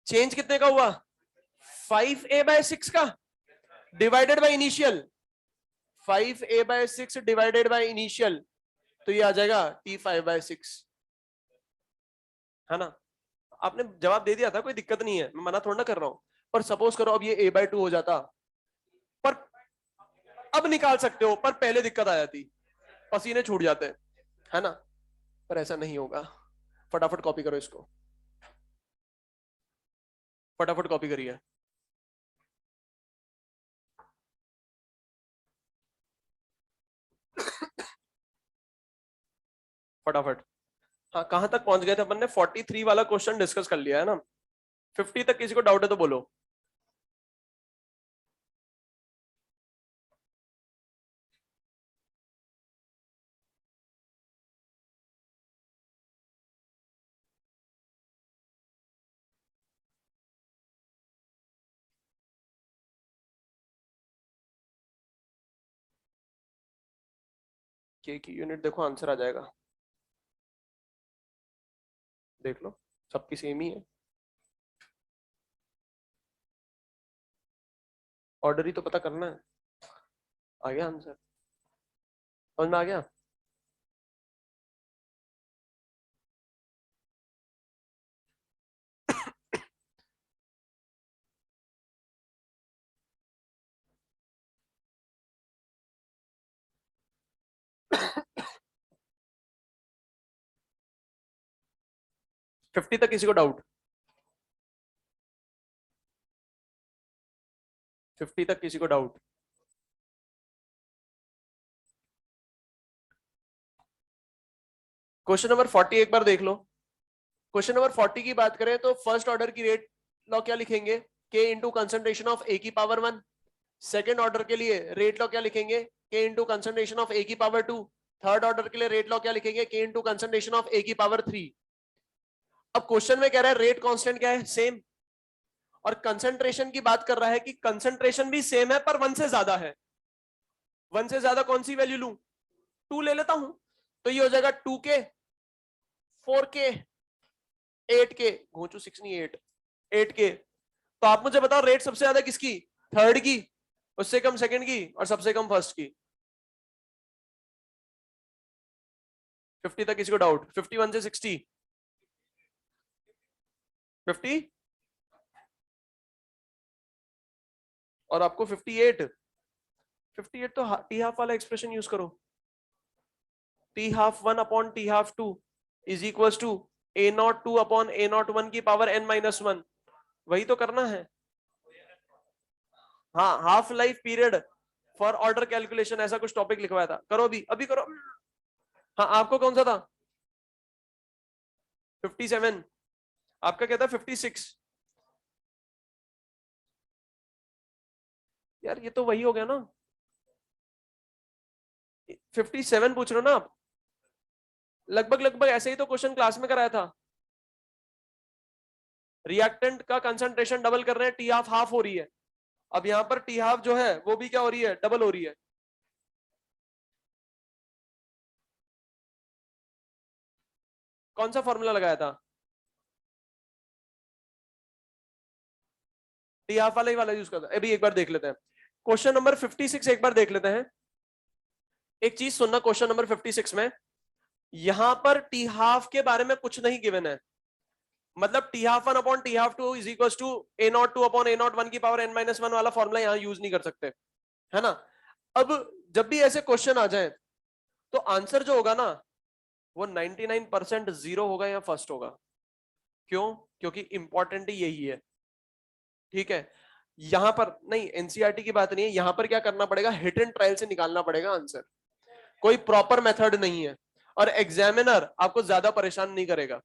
चेंज कितने का हुआ? 5a/6 का divided by initial. 5a/6 divided by initial, तो ये आ जाएगा t5/6, है ना? आपने जवाब दे दिया था, कोई दिक्कत नहीं है, मैं मना थोड़ा ना कर रहा हूं। पर सपोज करो अब ये a/2 हो जाता, पर अब निकाल सकते हो, पर पहले दिक्कत आ जाती, पसीने छूट जाते हैं, है ना? पर ऐसा नहीं होगा। फटाफट कॉपी करो इसको, फटाफट कॉपी करिए। फटाफट। हाँ, कहां तक पहुंच गए थे अपन ने? 43 वाला क्वेश्चन डिस्कस कर लिया है ना? 50 तक किसी को डाउट है तो बोलो। के की यूनिट देखो, आंसर आ जाएगा, देख लो, सबकी सेम ही है। ऑर्डर ही तो पता करना है। आ गया आंसर? समझ में आ गया? फिफ्टी तक किसी को डाउट? 50 तक किसी को डाउट? क्वेश्चन नंबर 40 एक बार देख लो। क्वेश्चन नंबर 40 की बात करें तो फर्स्ट ऑर्डर की रेट लॉ क्या लिखेंगे? के इंटू कंसंट्रेशन ऑफ ए की पावर 1। सेकेंड ऑर्डर के लिए रेट लॉ क्या लिखेंगे? के इंटू कंसंट्रेशन ऑफ ए की पावर 2। थर्ड ऑर्डर के लिए रेट लॉ क्या लिखेंगे? के इंटू कंसंट्रेशन ऑफ ए की पावर 3। अब क्वेश्चन में कह रहा है रेट कांस्टेंट क्या है? सेम। और कंसंट्रेशन की बात कर रहा है कि कंसंट्रेशन भी सेम है पर 1 से ज्यादा है। 1 से ज्यादा कौन सी वैल्यू लूं? 2 ले लेता हूं, तो ये हो जाएगा 2k, 4k, 8k। घोंचू 6 नहीं 8, 8k। तो आप मुझे बताओ रेट सबसे ज्यादा किसकी? थर्ड की, उससे कम सेकंड की, और सबसे कम फर्स्ट की। 50 तक किसी को डाउट? 51 से 60? 50 और आपको 58। 58 तो टी हाफ वाला एक्सप्रेशन यूज करो। T half 1 upon t half 2 is equal to a02 upon a01 की पावर n-1। वही तो करना है। हाँ, half life period for order calculation, ऐसा कुछ टॉपिक लिखवाया था, करो अभी, अभी करो। हाँ, आपको कौन सा था? 57। आपका क्या था? 56। यार ये तो वही हो गया ना, 57 पूछ रहे हो ना आप? लगभग लगभग ऐसे ही तो क्वेश्चन क्लास में कराया था। रिएक्टेंट का कंसंट्रेशन डबल कर रहे हैं, टी हाफ हाफ हो रही है। अब यहां पर टी हाफ जो है वो भी क्या हो रही है, डबल हो रही है। कौन सा फॉर्मूला लगाया था? टी हाफ वाला ही वाला यूज करता है। अभी एक बार देख लेते हैं क्वेश्चन नंबर 56, एक बार देख लेते हैं। एक चीज सुनना, क्वेश्चन नंबर 56 में यहां पर टी हाफ के बारे में कुछ नहीं गिवन है। मतलब t half one upon t half two is equal to a not two upon a not one की पावर एन माइनस वन वाला फॉर्मूला यहां यूज नहीं कर सकते, है ना। अब जब भी ऐसे क्वेश्चन आ जाए तो आंसर जो होगा ना वो 99% जीरो होगा या फर्स्ट होगा। क्यों? क्योंकि इंपॉर्टेंट ही यही है, ठीक है। यहां पर नहीं, एनसीईआरटी की बात नहीं है, यहां पर क्या करना पड़ेगा, हिट एंड ट्रायल से निकालना पड़ेगा आंसर। कोई प्रॉपर मेथड नहीं है और एग्जामिनर आपको ज्यादा परेशान नहीं करेगा,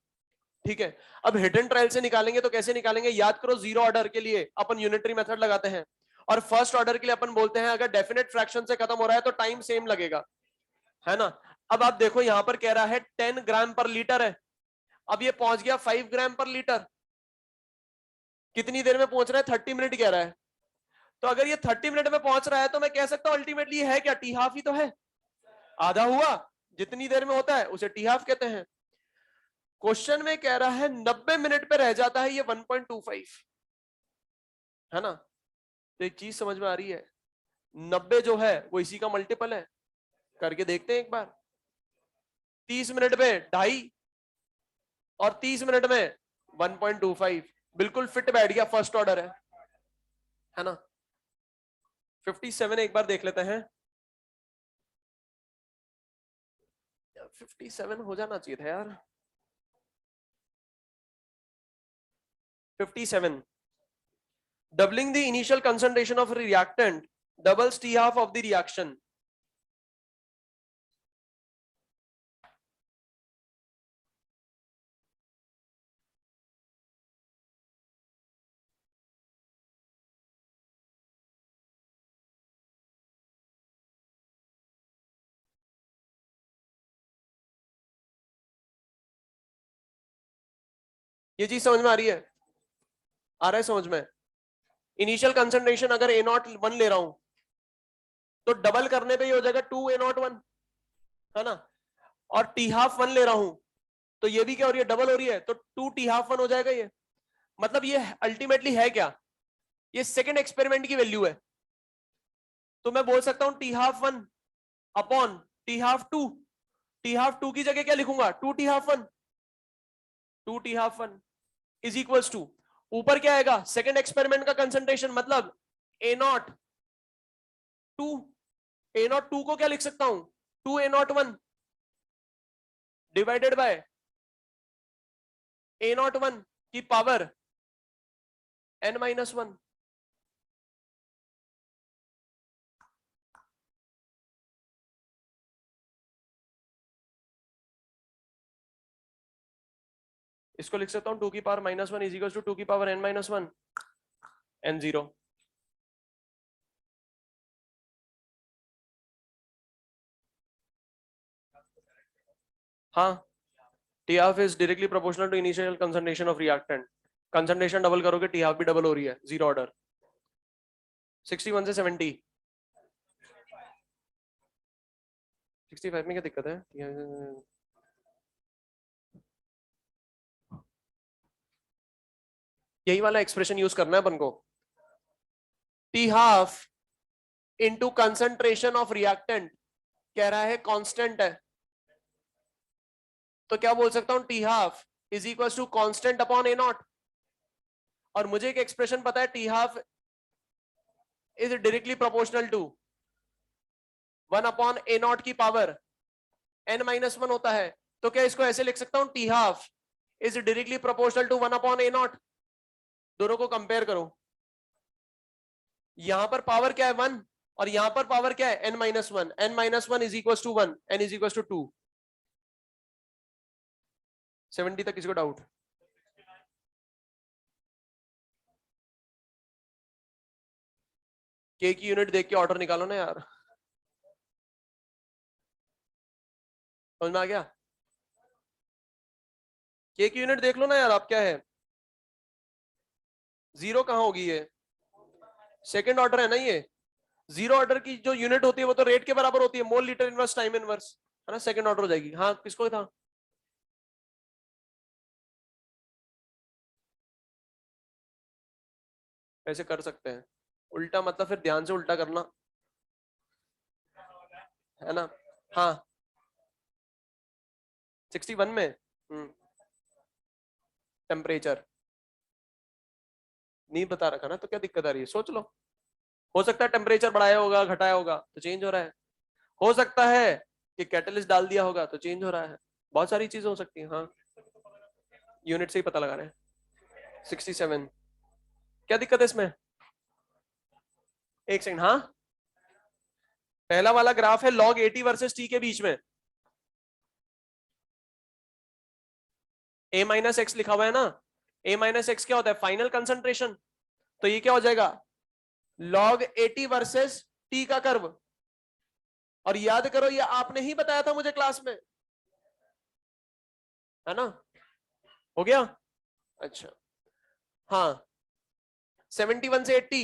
ठीक है। अब हिट एंड ट्रायल से निकालेंगे तो कैसे निकालेंगे, याद करो जीरो ऑर्डर के लिए अपन यूनिटरी मेथड लगाते हैं और फर्स्ट ऑर्डर के लिए अपन बोलते हैं अगर डेफिनेट फ्रैक्शन से खत्म हो रहा है तो टाइम सेम लगेगा, है ना। अब आप देखो यहां पर कह रहा है 10 ग्राम पर लीटर है, अब ये पहुंच गया 5 ग्राम पर लीटर। कितनी देर में पहुंच रहा है, 30 मिनट कह रहा है। तो अगर ये 30 मिनट में पहुंच रहा है तो मैं कह सकता हूं अल्टीमेटली है क्या, टी हाफ ही तो है। आधा हुआ, जितनी देर में होता है उसे टी हाफ कहते हैं। क्वेश्चन में कह रहा है 90 मिनट पे रह जाता है ये 1.25, है ना। तो एक चीज समझ में आ रही है, 90 जो है वो इसी का मल्टीपल है। करके देखते हैं एक बार, 30 मिनट में 2.5 और 30 मिनट में 1.25, बिल्कुल फिट बैठ गया, फर्स्ट ऑर्डर है ना। 57 एक बार देख लेते हैं। 57 हो जाना चाहिए था यार। 57, doubling the initial concentration of a reactant doubles T half of the reaction. ये चीज समझ में आ रही है, आ रहा है समझ में। इनिशियल कंसंट्रेशन अगर ए नॉट वन ले रहा हूं तो डबल करने पे ये हो जाएगा 2 A01, है ना। और टी हाफ वन ले रहा हूं तो ये भी क्या हो रही है, डबल हो रही है, तो 2 T हाफ वन हो जाएगा ये। मतलब ये अल्टीमेटली है क्या, ये सेकेंड एक्सपेरिमेंट की वैल्यू है। तो मैं बोल सकता हूं t half one upon t half two, t half two की जगह क्या लिखूंगा, 2 T half one, 2 T half one is equals to, ऊपर क्या आएगा, सेकेंड एक्सपेरिमेंट का कंसंट्रेशन, मतलब A02, A02 को क्या लिख सकता हूं, 2 A01 डिवाइडेड बाय A01 की पावर n-1। इसको लिख सकता हूं 2 की पावर -1 इज इक्वल टू 2 की पावर n-1 n0। हाँ, t half is directly proportional to initial concentration of reactant. Concentration double करोगे टी हाफ भी डबल हो रही है, जीरो ऑर्डर। 61 से 70, 65 में क्या दिक्कत है। यही वाला एक्सप्रेशन यूज करना है अपन को, T half into concentration of reactant कह रहा है कांस्टेंट है, तो क्या बोल सकता हूं, t half is equal to constant upon a not. और मुझे एक एक्सप्रेशन पता है, t half is directly proportional to 1 upon a not की पावर n-1 होता है। तो क्या इसको ऐसे लिख सकता हूं, t half is directly proportional to 1 upon a not. दोनों को कंपेयर करो, यहां पर पावर क्या है 1 और यहां पर पावर क्या है n-1, n-1 is equal to 1, n is equal to 2। 70 तक किसी को डाउट? के की यूनिट देख के ऑर्डर निकालो ना यार, समझ में आ गया? के की यूनिट देख लो ना यार, आप क्या है, जीरो कहाँ होगी ये, सेकंड ऑर्डर है ना ये। जीरो ऑर्डर की जो यूनिट होती है वो तो रेट के बराबर होती है, mole litre inverse time inverse, है ना, सेकंड ऑर्डर हो जाएगी। हाँ किसको था, ऐसे कर सकते हैं उल्टा, मतलब फिर ध्यान से उल्टा करना, है ना। हाँ 61 में टेम्परेचर नहीं बता रखा ना, तो क्या दिक्कत आ रही है, सोच लो। हो सकता है टेम्परेचर बढ़ाया होगा घटाया होगा तो चेंज हो रहा है, हो सकता है कि कैटलिस्ट डाल दिया होगा तो चेंज हो रहा है, बहुत सारी चीजें हो सकती हैं। हाँ यूनिट से ही पता लगा रहे हैं। 67, क्या दिक्कत है इसमें, एक सेकंड। हाँ पहला वाला ग्राफ है log 80 वर्सेस टी के बीच में, a माइनस एक्स लिखा हुआ है ना, a माइनस एक्स क्या होता है, फाइनल कंसंट्रेशन, तो ये क्या हो जाएगा log 80 वर्सेस टी का कर्व। और याद करो ये आपने ही बताया था मुझे क्लास में, है ना, हो गया। अच्छा हाँ 71 से 80,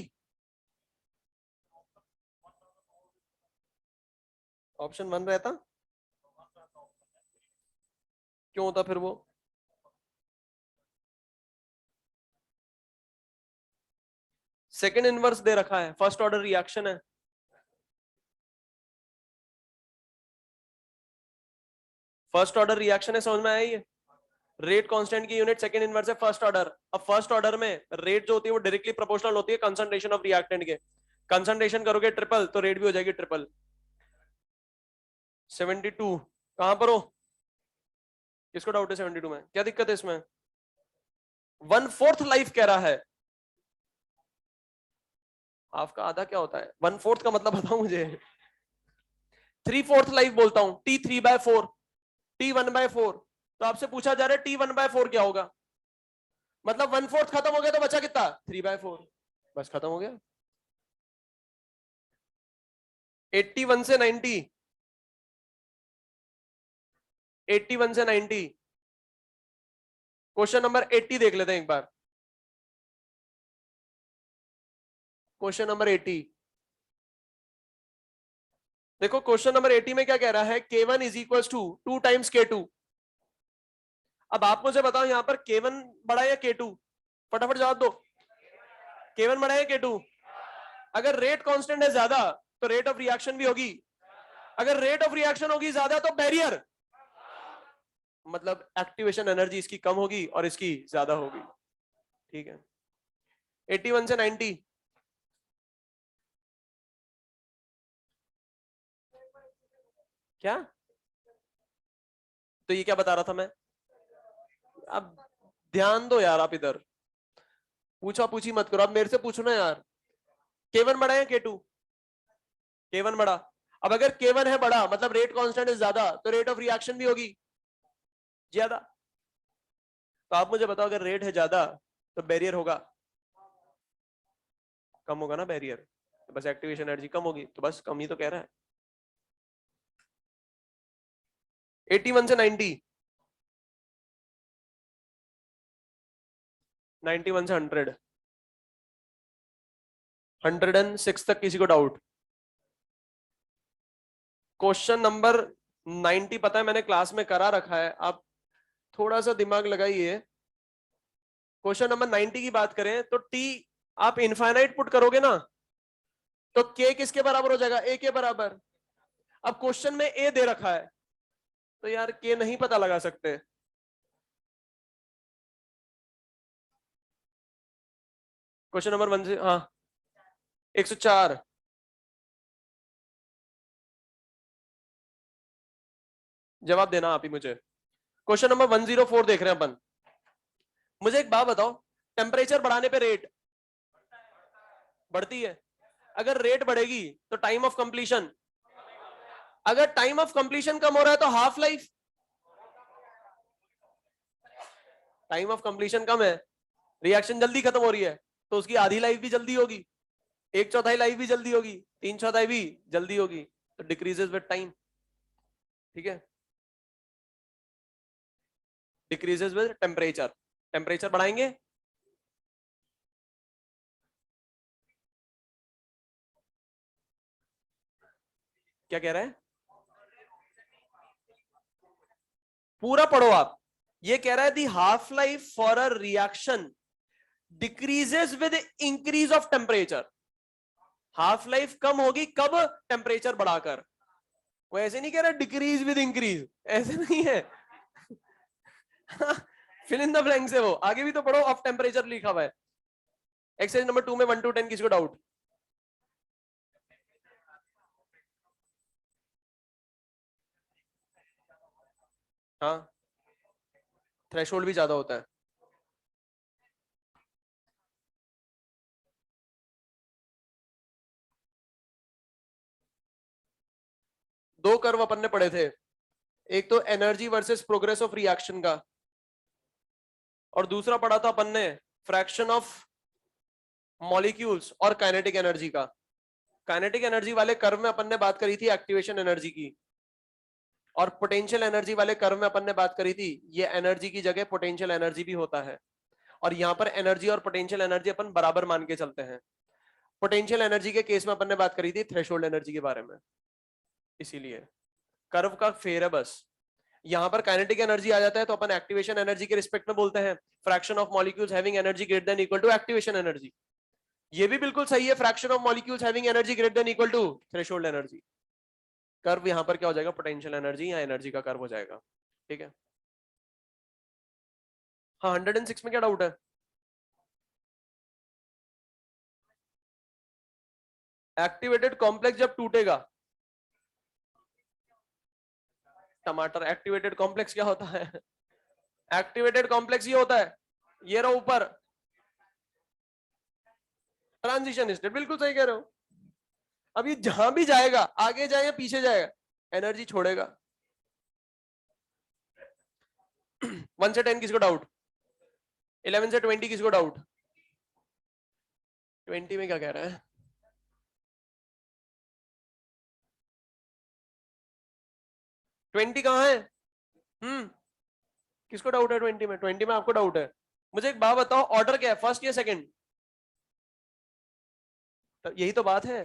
ऑप्शन 1 रहता, क्यों होता फिर वो, सेकंड इनवर्स दे रखा है, फर्स्ट ऑर्डर रिएक्शन है, फर्स्ट ऑर्डर रिएक्शन है, समझ में आया ये, रेट कांस्टेंट की यूनिट सेकंड इनवर्स है फर्स्ट ऑर्डर। अब फर्स्ट ऑर्डर में रेट जो होती है वो डायरेक्टली प्रोपोर्शनल होती है कंसंट्रेशन ऑफ रिएक्टेंट के, कंसंट्रेशन करोगे ट्रिपल तो रेट भी हो जाएगी ट्रिपल। 72 कहां पर हो, किसको डाउट है 72 में, क्या दिक्कत है इसमें, 1/4 लाइफ कह रहा है, हाफ का आधा क्या होता है, 1/4 का मतलब बताओ मुझे, 3/4 लाइफ बोलता हूं, T3/4, T1/4, तो आपसे पूछा जा रहा है T1/4 क्या होगा, मतलब 1/4 खत्म हो गया तो बचा कितना 3/4, बस खत्म हो गया। 81 से 90, 81 से 90, क्वेश्चन नंबर 80 देख लेते हैं एक बार, क्वेश्चन नंबर 80, देखो क्वेश्चन नंबर 80 में क्या कह रहा है, K1 is equal to 2 times K2। अब आप मुझे बताओ यहां पर K1 बड़ा है या K2, फटाफट जवाब दो, K1 बड़ा है या K2, अगर रेट कांस्टेंट है ज्यादा तो रेट ऑफ रिएक्शन भी होगी, अगर रेट ऑफ रिएक्शन होगी ज्यादा तो बैरियर, मतलब एक्टिवेशन एनर्जी इसकी कम होगी और इसकी ज्यादा होगी, ठीक है। 81 से 90, क्या, तो ये क्या बता रहा था मैं, अब ध्यान दो यार, आप इधर पूछा पूछी मत करो, अब मेरे से पूछो ना यार, K1 बड़ा है K2, K1 बड़ा, अब अगर K1 है बड़ा मतलब रेट कांस्टेंट है ज्यादा तो रेट ऑफ रिएक्शन भी होगी ज्यादा, तो आप मुझे बताओ अगर रेट है ज्यादा तो बैरियर होगा कम होगा ना बैरियर, तो बस एक्टिवेशन एनर्जी कम होगी, तो बस कम ही तो कह रहा है। 81 से 90, 91 से 100, 106 तक किसी को डाउट, क्वेश्चन नंबर 90 पता है मैंने क्लास में करा रखा है, आप थोड़ा सा दिमाग लगाइए। क्वेश्चन नंबर 90 की बात करें तो टी आप इनफाइनाइट पुट करोगे ना तो के किसके बराबर हो जाएगा, ए के बराबर। अब क्वेश्चन में ए दे रखा है तो यार के नहीं पता लगा सकते, क्वेश्चन नंबर 1 से हाँ 104, जवाब देना आप ही मुझे। क्वेश्चन नंबर 104 देख रहे हैं अपन, मुझे एक बात बताओ, टेम्परेचर बढ़ाने पे रेट बढ़ती है, अगर रेट बढ़ेगी तो टाइम ऑफ कंप्लीशन, अगर टाइम ऑफ कंप्लीशन कम हो रहा है तो half life, time of completion कम है, रिएक्शन जल्दी खत्म हो रही है तो उसकी आधी लाइफ भी जल्दी होगी, एक चौथाई लाइफ भी जल्दी होगी, तीन चौथाई भी जल्दी होगी, तो डिक्रीजेस विद टाइम। ठीक है, डिक्रीजेस विद टेम्परेचर, टेम्परेचर बढ़ाएंगे, क्या कह रहा है, पूरा पढ़ो आप। ये कह रहा है the half life for a reaction decreases with increase of temperature. Half life कम होगी कब, टेम्परेचर बढ़ाकर। कोई ऐसे नहीं कह रहा डिक्रीज विद इंक्रीज, ऐसे नहीं है। फिल इन द ब्लैंक्स है वो, आगे भी तो पढ़ो, ऑफ टेम्परेचर लिखा हुआ है। एक्सरसाइज नंबर 2 में 1 to 10 किसको डाउट। हाँ, थ्रेशोल्ड भी ज्यादा होता है। दो कर्व अपन ने पढ़े थे, एक तो energy versus progress of reaction का, और दूसरा पढ़ा था अपन ने फ्रैक्शन ऑफ मॉलिक्यूल्स और काइनेटिक एनर्जी का। काइनेटिक एनर्जी वाले कर्व में अपन ने बात करी थी एक्टिवेशन एनर्जी की, और पोटेंशियल एनर्जी वाले कर्व में अपन ने बात करी थी ये एनर्जी की जगह पोटेंशियल एनर्जी भी होता है। और यहाँ पर एनर्जी और पोटेंशियल एनर्जी अपन बराबर मान के चलते हैं। पोटेंशियल एनर्जी के केस में अपन ने बात करी थी थ्रेशोल्ड एनर्जी के बारे में, इसीलिए कर्व का फेर है बस। यहां पर काइनेटिक एनर्जी आ जाता है तो अपन एक्टिवेशन एनर्जी के रिस्पेक्ट में बोलते हैं fraction of molecules having energy greater than equal to activation energy. ये भी बिल्कुल सही है, fraction of molecules having energy greater than equal to threshold energy. Curve यहां पर क्या हो जाएगा, पोटेंशियल एनर्जी या एनर्जी का कर्व हो जाएगा। ठीक है, हाँ 106 में क्या डाउट है। एक्टिवेटेड कॉम्प्लेक्स जब टूटेगा, टमाटर एक्टिवेटेड कॉम्प्लेक्स क्या होता है। एक्टिवेटेड कॉम्प्लेक्स ये होता है, ये रहा ऊपर ट्रांजिशन स्टेट, बिल्कुल सही कह रहे हो। अब ये जहां भी जाएगा, आगे जाए या पीछे जाएगा, एनर्जी छोड़ेगा। 1 से 10 किसको डाउट, 11 से 20 किसको डाउट। 20 में क्या कह रहा है, 20 कहाँ है। हम्म, किसको डाउट है 20 में, 20 में आपको डाउट है। मुझे एक बात बताओ, ऑर्डर क्या है, फर्स्ट या सेकंड। तो यही तो बात है,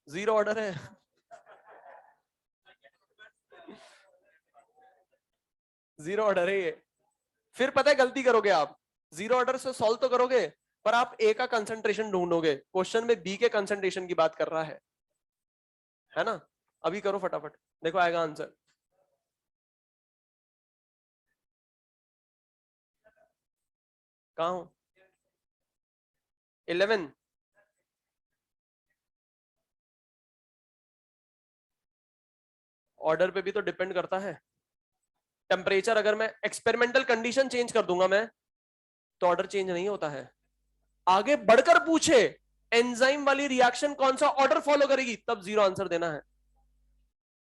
जीरो ऑर्डर है। जीरो ऑर्डर है ये। फिर पता है गलती करोगे आप, जीरो ऑर्डर से सॉल्व तो करोगे, पर आप ए का कंसंट्रेशन ढूंढोगे, क्वेश्चन में बी के कंसंट्रेशन की बात कर रहा है ना। अभी करो फटाफट, देखो आएगा आंसर। कहा हूं, 11। ऑर्डर पे भी तो डिपेंड करता है। टेम्परेचर अगर मैं एक्सपेरिमेंटल कंडीशन चेंज कर दूंगा मैं, तो ऑर्डर चेंज नहीं होता है। आगे बढ़कर पूछे एंजाइम वाली रिएक्शन कौन सा ऑर्डर फॉलो करेगी, तब जीरो आंसर देना है।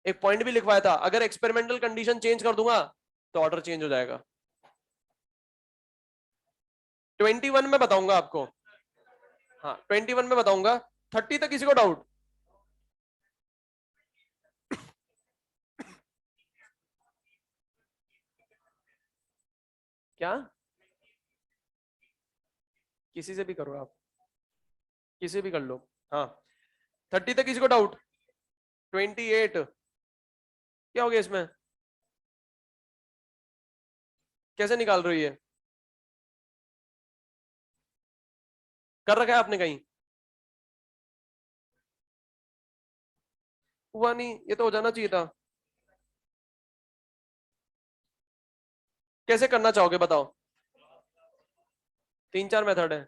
एक पॉइंट भी लिखवाया था, अगर एक्सपेरिमेंटल कंडीशन चेंज कर दूंगा तो ऑर्डर चेंज हो जाएगा। 21 में बताऊंगा आपको, हाँ 21 में बताऊंगा। 30 तक किसी को डाउट। क्या, किसी से भी करो आप, किसी भी कर लो। हाँ 30 तक किसी को डाउट। 28 क्या हो गया इसमें, कैसे निकाल रही है, कर रखा है आपने कहीं। हुआ नहीं, ये तो हो जाना चाहिए था। कैसे करना चाहोगे बताओ, तीन चार मेथड है।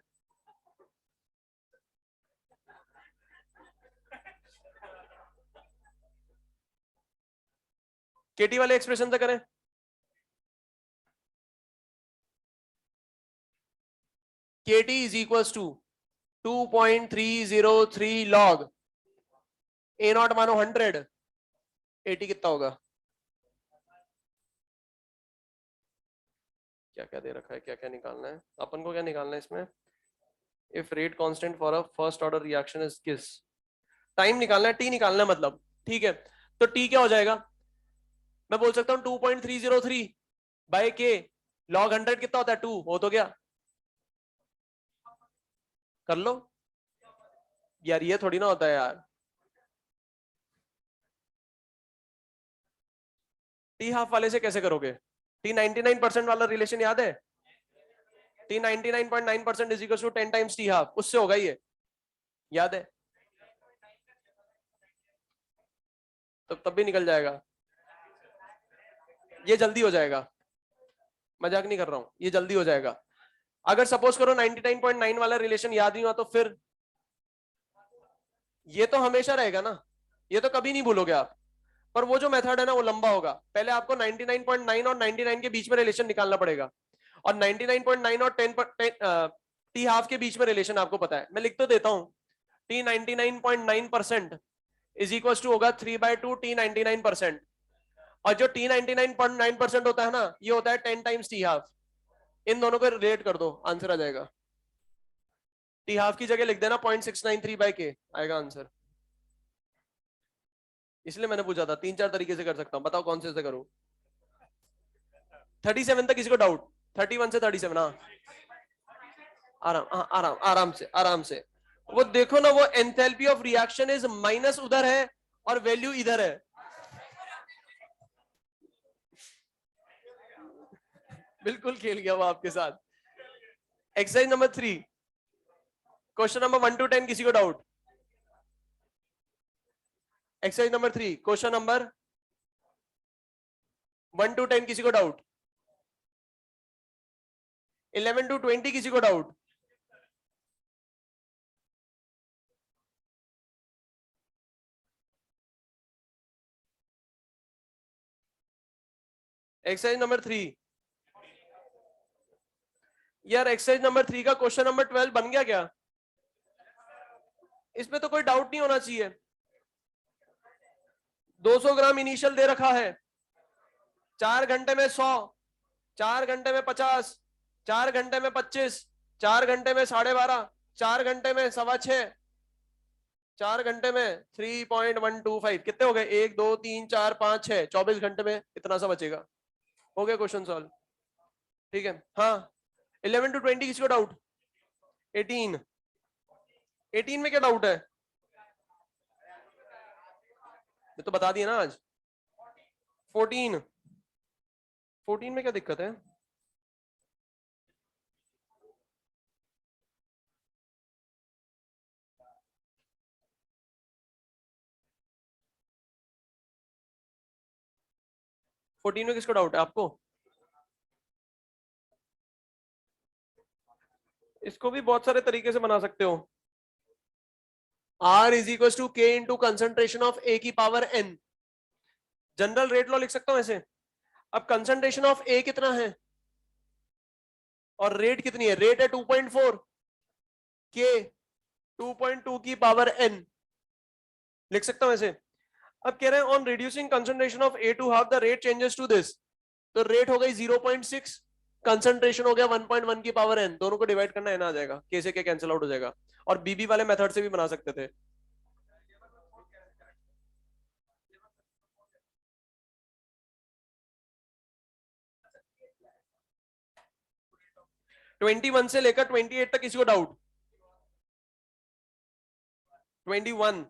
केटी वाले एक्सप्रेशन से करें, K T is equal to 2.303 log A nought मानो 100, एटी कितना होगा। क्या क्या दे रखा है, क्या क्या निकालना है अपन को, क्या निकालना है इसमें। If rate constant for a first order reaction is किस, टाइम निकालना है, टी निकालना है मतलब, ठीक है। तो टी क्या हो जाएगा, मैं बोल सकता हूँ 2.303 बाय के, लॉग 100 कितना होता है 2, हो तो गया, कर लो यार, ये थोड़ी ना होता है यार। टी हाफ वाले से कैसे करोगे, टी 99% वाला रिलेशन याद है, t 99.9% is equal to 10 times t half, उससे होगा ये, याद है, तो तब भी निकल जाएगा, ये जल्दी हो जाएगा, मजाक नहीं कर रहा हूं, ये जल्दी हो जाएगा। अगर सपोज करो 99.9 वाला रिलेशन याद नहीं हुआ तो फिर ये तो हमेशा रहेगा ना, ये तो कभी नहीं भूलोगे आप। पर वो जो मेथड है ना वो लंबा होगा, पहले आपको 99.9 और 99 के बीच में रिलेशन निकालना पड़ेगा, और 99.9 और 10 टी हाफ के बीच में रिलेशन आपको पता है, मैं लिख तो देता हूं, टी 99.9% इज इक्वल टू होगा 3/2 टी 99%, और जो टी 99.9% होता है ना ये होता है 10 टाइम्स टी हाफ, इन दोनों को रिलेट कर दो, आंसर आ जाएगा। टी हाफ की जगह लिख देना 0.693/k, आएगा आंसर। इसलिए मैंने पूछा था, 3-4 तरीके से कर सकता हूं, बताओ कौन से करूं। 37 तक किसी को डाउट, 31 से 37, हाँ आराम, हाँ आराम, आराम से, आराम से। वो देखो ना, वो enthalpy of reaction is minus उधर है और वैल्यू इधर है, बिल्कुल खेल गया वो आपके साथ। Exercise number 3, question number 1 to 10 किसी को doubt. Exercise number 3, question number 1 to 10 किसी को डाउट, 11 to 20 किसी को डाउट। एक्सरसाइज नंबर 3, यार एक्सरसाइज नंबर 3 का क्वेश्चन नंबर 12 बन गया क्या, इसमें तो कोई डाउट नहीं होना चाहिए। 200 ग्राम इनिशियल दे रखा है, 4 घंटे में 100, 4 घंटे में 50, 4 घंटे में 25, 4 घंटे में 12.5, 4 घंटे में 6.25, 4 घंटे में 3.125, कितने हो गए, 1 2 3 4 5 6, 24 घंटे में इतना सा बचेगा। हो गया क्वेश्चन सॉल्व, ठीक है। हाँ 11 to 20 किसको डाउट, 18, 18 में क्या डाउट है, मैं तो बता दिया ना आज। 14, 14 में क्या दिक्कत है, फोर्टीन में किसको डाउट है आपको, इसको भी बहुत सारे तरीके से बना सकते हो। R इज इक्वल टू के इंटू कंसेंट्रेशन ऑफ ए की power n, general rate law लिख सकता हूं ऐसे। अब कंसेंट्रेशन ऑफ ए कितना है और रेट कितनी है, रेट है 2.4, के 2.2 की पावर n, लिख सकता हूं ऐसे। अब कह रहे हैं on reducing concentration of a to half the rate changes to this, तो रेट हो गई 0.6, कंसेंट्रेशन हो गया 1.1 की पावर n, दोनों को डिवाइड करना है ना आ जाएगा, के से के कैंसिल आउट हो जाएगा। और बीबी वाले मेथड से भी बना सकते थे। ट्वेंटी वन से लेकर 28 तक किसी को डाउट, 21,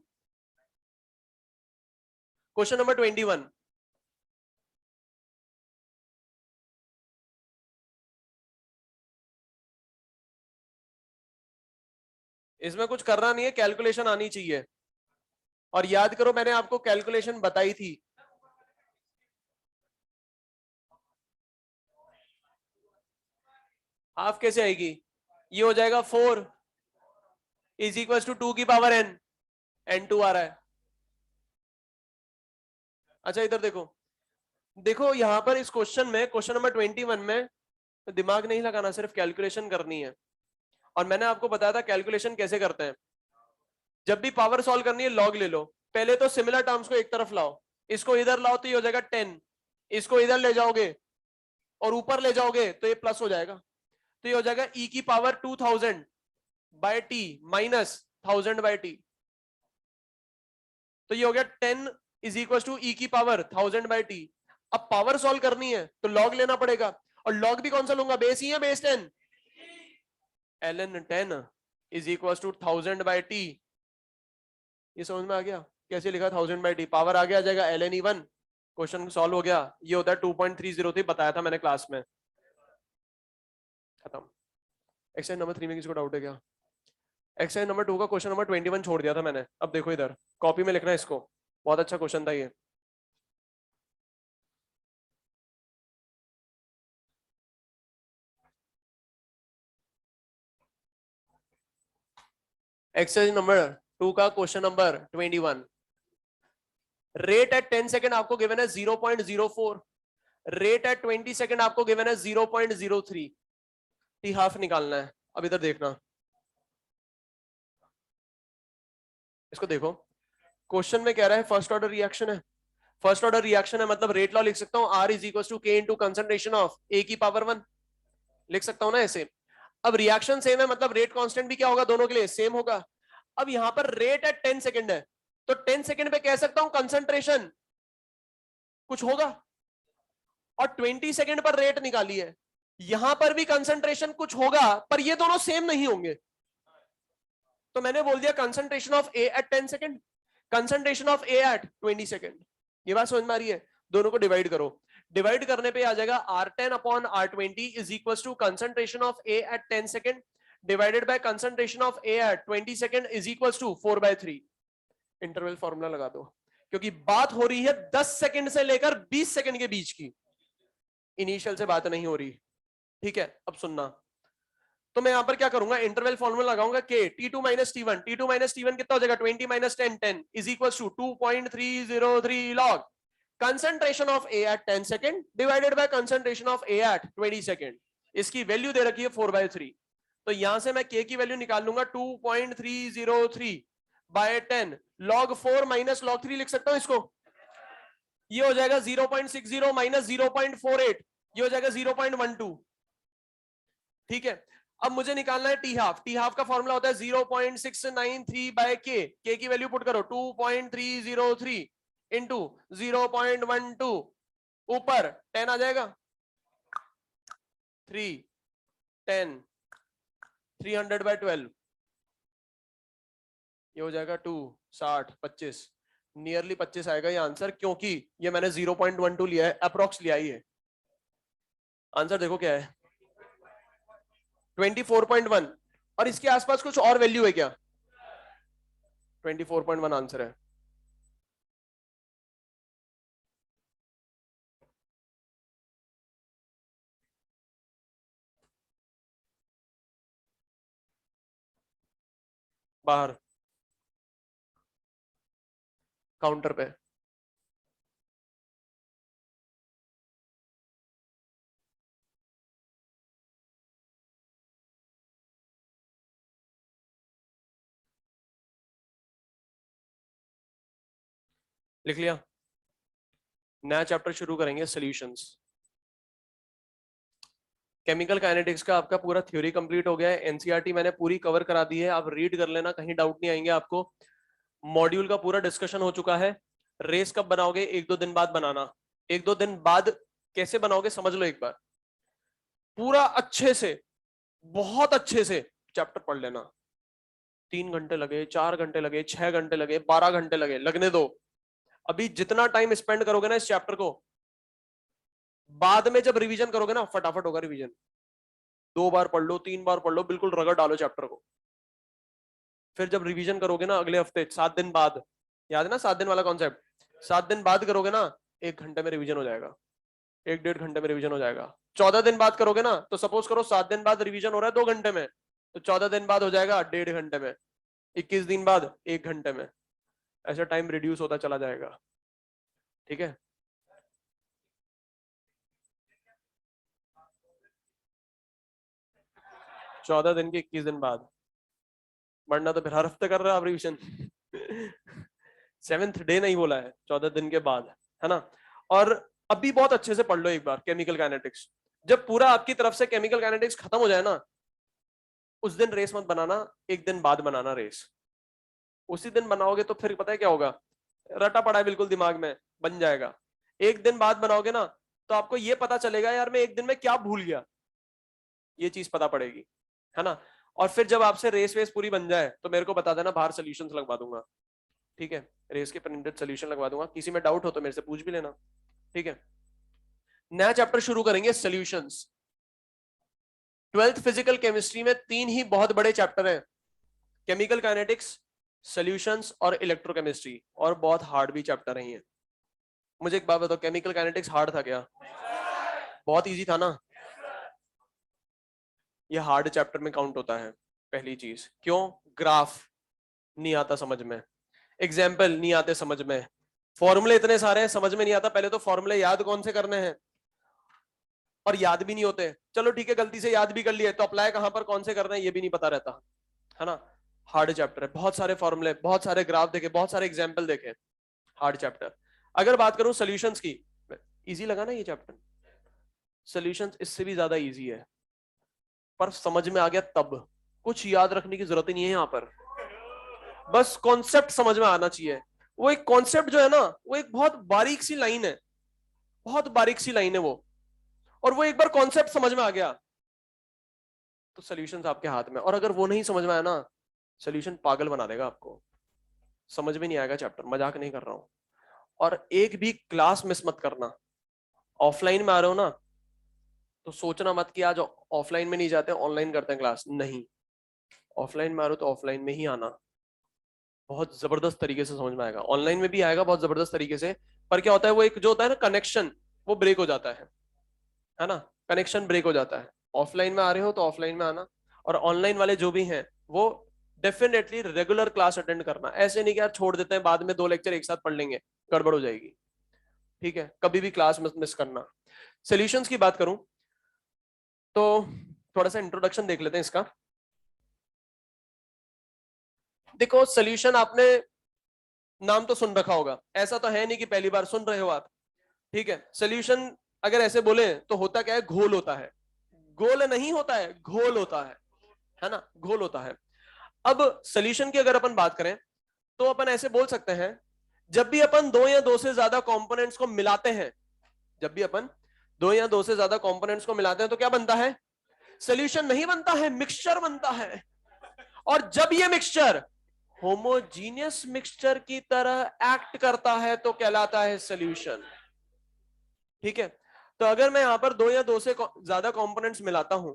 क्वेश्चन नंबर 21, इसमें कुछ करना नहीं है, कैलकुलेशन आनी चाहिए। और याद करो मैंने आपको कैलकुलेशन बताई थी, हाफ कैसे आएगी, ये हो जाएगा 4 इज इक्वल टू 2 की पावर n, n2 आ रहा है। अच्छा इधर देखो, देखो यहां पर इस क्वेश्चन में, क्वेश्चन नंबर 21 में दिमाग नहीं लगाना, सिर्फ कैलकुलेशन करनी है। और मैंने आपको बताया था कैलकुलेशन कैसे करते हैं, जब भी पावर सॉल्व करनी है लॉग ले लो, पहले तो सिमिलर टर्म्स को एक तरफ लाओ, इसको इधर लाओ तो ये हो जाएगा 10, इसको इधर ले जाओगे और ऊपर ले जाओगे तो ये प्लस हो जाएगा, तो ये हो जाएगा e की power 2000 by t minus 1000 by t, तो ये हो गया 10 इज इक्वल टू ई की पावर 1000 बाय टी। अब पावर सॉल्व करनी है तो लॉग लेना पड़ेगा, और लॉग भी कौन सा लूंगा, बेस ही है base 10, ln 10 is equal to 1000 by t. ये समझ में आ गया कैसे लिखा 1000 बाय टी, पावर आगे आ जाएगा ln e1, क्वेश्चन सॉल्व हो गया। ये होता है 2.303, बताया था मैंने क्लास में, खत्म। एक्सरसाइज नंबर 3 में किसी को डाउट है क्या? एक्सरसाइज नंबर 2 का क्वेश्चन नंबर 21 छोड़ दिया था मैंने, अब देखो इधर कॉपी में लिखना है इसको, बहुत अच्छा क्वेश्चन था ये। एक्सरसाइज नंबर 2 का question number 21, rate at 10 second आपको गिवन है 0.04, रेट एट 20 सेकेंड आपको गिवन है 0.03, टी हाफ निकालना है। अब इधर देखना, इसको देखो, क्वेश्चन में कह रहा है फर्स्ट ऑर्डर रिएक्शन है, फर्स्ट ऑर्डर रिएक्शन है मतलब रेट लॉ लिख सकता हूं, R इज इक्वल टू के इंटू कंसंट्रेशन ऑफ ए की पावर 1, लिख सकता हूं ना ऐसे। अब रिएक्शन सेम है मतलब रेट कांस्टेंट भी क्या होगा, दोनों के लिए सेम होगा। अब यहां पर रेट एट 10 सेकेंड है, तो 10 सेकेंड पे कह सकता हूं कंसंट्रेशन कुछ होगा, और 20 सेकेंड पर रेट निकाली है, यहां पर भी कंसंट्रेशन कुछ होगा, पर ये दोनों सेम नहीं होंगे। तो मैंने बोल दिया concentration of a at 10 second, concentration of a at 20 second. ये बात समझ में आ रही है? दोनों को डिवाइड करो, डिवाइड करने पे आ जाएगा R10 upon R20 is equal to concentration of a at 10 second divided by concentration of a at 20 second is equal to 4/3। Interval formula लगा दो, क्योंकि बात हो रही है 10 सेकेंड से लेकर 20 सेकेंड के बीच की, इनिशियल से बात नहीं हो रही। ठीक है, अब सुनना, तो मैं यहां पर क्या करूंगा, इंटरवल फॉर्मूला लगाऊंगा के T2 minus T1, T2 minus T1 कितना हो जाएगा 20 माइनस 10 10 is equal to 2.303 log concentration of a at 10 second divided by concentration of a at 20 second. इसकी वैल्यू दे रखी है 4/3, तो यहां से मैं के की वैल्यू निकाल लूंगा 2.303 बाय 10 लॉग 4 माइनस लॉग 3 लिख सकता हूं इसको, ये हो जाएगा 0.60 माइनस 0.48, ये हो जाएगा 0.12। ठीक है, अब मुझे निकालना है टी हाफ, टी हाफ का फॉर्मूला होता है 0.693 बाय के की वैल्यू पुट करो 2.303 इंटू 0.12, ऊपर 10 आ जाएगा, 3 10 300 बाय 12, ये हो जाएगा 2 60 25, नियरली 25 आएगा ये आंसर, क्योंकि ये मैंने 0.12 लिया है, अप्रोक्स लिया ही है। आंसर देखो क्या है 24.1, और इसके आसपास कुछ और वैल्यू है क्या, 24.1 आंसर है। बाहर काउंटर पे लिख लिया, नया चैप्टर शुरू करेंगे सॉल्यूशंस। केमिकल काइनेटिक्स का आपका पूरा थ्योरी कंप्लीट हो गया है, एनसीईआरटी मैंने पूरी कवर करा दी है, आप रीड कर लेना, कहीं डाउट नहीं आएंगे आपको। मॉड्यूल का पूरा डिस्कशन हो चुका है। रेस कब बनाओगे, एक दो दिन बाद बनाना, एक दो दिन बाद कैसे बनाओगे समझ लो एक बार, पूरा अच्छे से बहुत अच्छे से चैप्टर पढ़ लेना। 3 घंटे लगे, 4 घंटे लगे, 6 घंटे लगे, 12 घंटे लगे, लगने दो। अभी जितना टाइम स्पेंड करोगे ना इस चैप्टर को, बाद में जब रिवीजन करोगे ना फटाफट होगा रिवीजन। 2 बार पढ़ लो, 3 बार पढ़ लो, बिल्कुल रगड़ डालो चैप्टर को। फिर जब रिवीजन करोगे ना अगले हफ्ते 7 दिन बाद, याद है ना 7 दिन वाला कॉन्सेप्ट, 7 दिन बाद करोगे ना 1 घंटे में रिवीजन हो जाएगा, 1 डेढ़ घंटे में रिवीजन हो जाएगा। 14 दिन बाद करोगे ना, तो सपोज करो 7 दिन बाद रिवीजन हो रहा है 2 घंटे में, तो 14 दिन बाद हो जाएगा 1.5 घंटे में, 21 दिन बाद 1 घंटे में, ऐसा टाइम रिड्यूस होता चला जाएगा। ठीक है, 14 दिन के 21 दिन बाद, वरना तो फिर हर हफ्ते कर रहे हो आप रिविजन। 7th डे नहीं बोला है, 14 दिन के बाद, है ना। और अभी बहुत अच्छे से पढ़ लो एक बार केमिकल काइनेटिक्स, जब पूरा आपकी तरफ से केमिकल काइनेटिक्स खत्म हो जाए ना, उस दिन रेस मत बनाना, एक दिन बाद बनाना रेस। उसी दिन बनाओगे तो फिर पता है क्या होगा, रटा पड़ा है बिल्कुल दिमाग में, बन जाएगा। एक दिन बाद बनाओगे ना तो आपको ये पता चलेगा यार मैं एक दिन में क्या भूल गया, ये चीज पता पड़ेगी, है ना। और फिर जब आपसे रेस वेस पूरी बन जाए तो मेरे को बता देना, बाहर सोल्यूशंस लगवा दूंगा, ठीक है। रेस के प्रिंटेड सोल्यूशन लगवा दूंगा, किसी में डाउट हो तो मेरे से पूछ भी लेना, ठीक है। नया चैप्टर शुरू करेंगे, सोल्यूशंस। 12th फिजिकल केमिस्ट्री में 3 ही बहुत बड़े चैप्टर हैं, केमिकल काइनेटिक्स, सॉल्यूशंस और इलेक्ट्रोकेमिस्ट्री, और बहुत हार्ड भी चैप्टर हैं ये। मुझे एक बात बताओ, केमिकल काइनेटिक्स हार्ड था क्या? बहुत इजी था ना। ये हार्ड चैप्टर में काउंट होता है। पहली चीज क्यों? ग्राफ नहीं आता समझ में, एग्जाम्पल नहीं आते समझ में, फॉर्मूले इतने सारे हैं समझ में नहीं आता। पहले तो फॉर्मूले याद कौन से करने हैं, और याद भी नहीं होते। चलो ठीक है, गलती से याद भी कर लिए तो अप्लाई कहां पर कौन से करना है ये भी नहीं पता रहता, है ना। हार्ड चैप्टर है, बहुत सारे फॉर्मूले, बहुत सारे ग्राफ देखे, बहुत सारे एग्जाम्पल देखे, हार्ड चैप्टर। अगर बात करूं सॉल्यूशंस की, इजी लगा ना ये चैप्टर? सॉल्यूशंस इससे भी ज्यादा इजी है, पर समझ में आ गया तब। कुछ याद रखने की जरूरत ही नहीं है यहाँ पर, बस कॉन्सेप्ट समझ में आना चाहिए। वो एक कॉन्सेप्ट जो है ना, वो एक बहुत बारीक सी लाइन है, बहुत बारीक सी लाइन है वो, और वो एक बार कॉन्सेप्ट समझ में आ गया तो सॉल्यूशंस आपके हाथ में। और अगर वो नहीं समझ में आया ना, सॉल्यूशन पागल बना देगा आपको, समझ में नहीं आएगा चैप्टर, मजाक नहीं कर रहा हूं। और एक भी क्लास मिस मत करना। ऑफलाइन में आ रहे हो ना तो सोचना मत कि आज ऑफलाइन में नहीं जाते ऑनलाइन करते हैं क्लास, नहीं। ऑफलाइन में आ रहे हो तो ऑफलाइन में ही आना, बहुत जबरदस्त तरीके से समझ में आएगा। ऑनलाइन में भी आएगा बहुत जबरदस्त तरीके से, पर क्या होता है वो एक जो होता है ना कनेक्शन, वो ब्रेक हो जाता है ना, कनेक्शन ब्रेक हो जाता है। ऑफलाइन में आ रहे हो तो ऑफलाइन में आना, और ऑनलाइन वाले जो भी हैं वो डेफिनेटली रेगुलर क्लास अटेंड करना। ऐसे नहीं कि यार छोड़ देते हैं बाद में 2 लेक्चर एक साथ पढ़ लेंगे, गड़बड़ हो जाएगी, ठीक है। कभी भी क्लास मत मिस करना। सॉल्यूशंस की बात करूं तो थोड़ा सा इंट्रोडक्शन देख लेते हैं इसका। देखो सॉल्यूशन आपने नाम तो सुन रखा होगा, ऐसा तो है नहीं कि पहली बार सुन रहे हो आप, ठीक है। सॉल्यूशन अगर ऐसे बोले तो होता क्या है, घोल होता है। गोल नहीं होता है, घोल होता है ना, घोल होता है। अब सॉल्यूशन की अगर अपन बात करें तो अपन ऐसे बोल सकते हैं, जब भी अपन 2 या 2 से ज्यादा कंपोनेंट्स को मिलाते हैं, जब भी अपन 2 या 2 से ज्यादा कंपोनेंट्स को मिलाते हैं तो क्या बनता है? सॉल्यूशन नहीं बनता है, मिक्सचर बनता है। और जब ये मिक्सचर होमोजीनियस मिक्सचर की तरह एक्ट करता है तो कहलाता है सॉल्यूशन, ठीक है। तो अगर मैं यहां पर 2 या 2 से ज्यादा कंपोनेंट्स मिलाता हूं,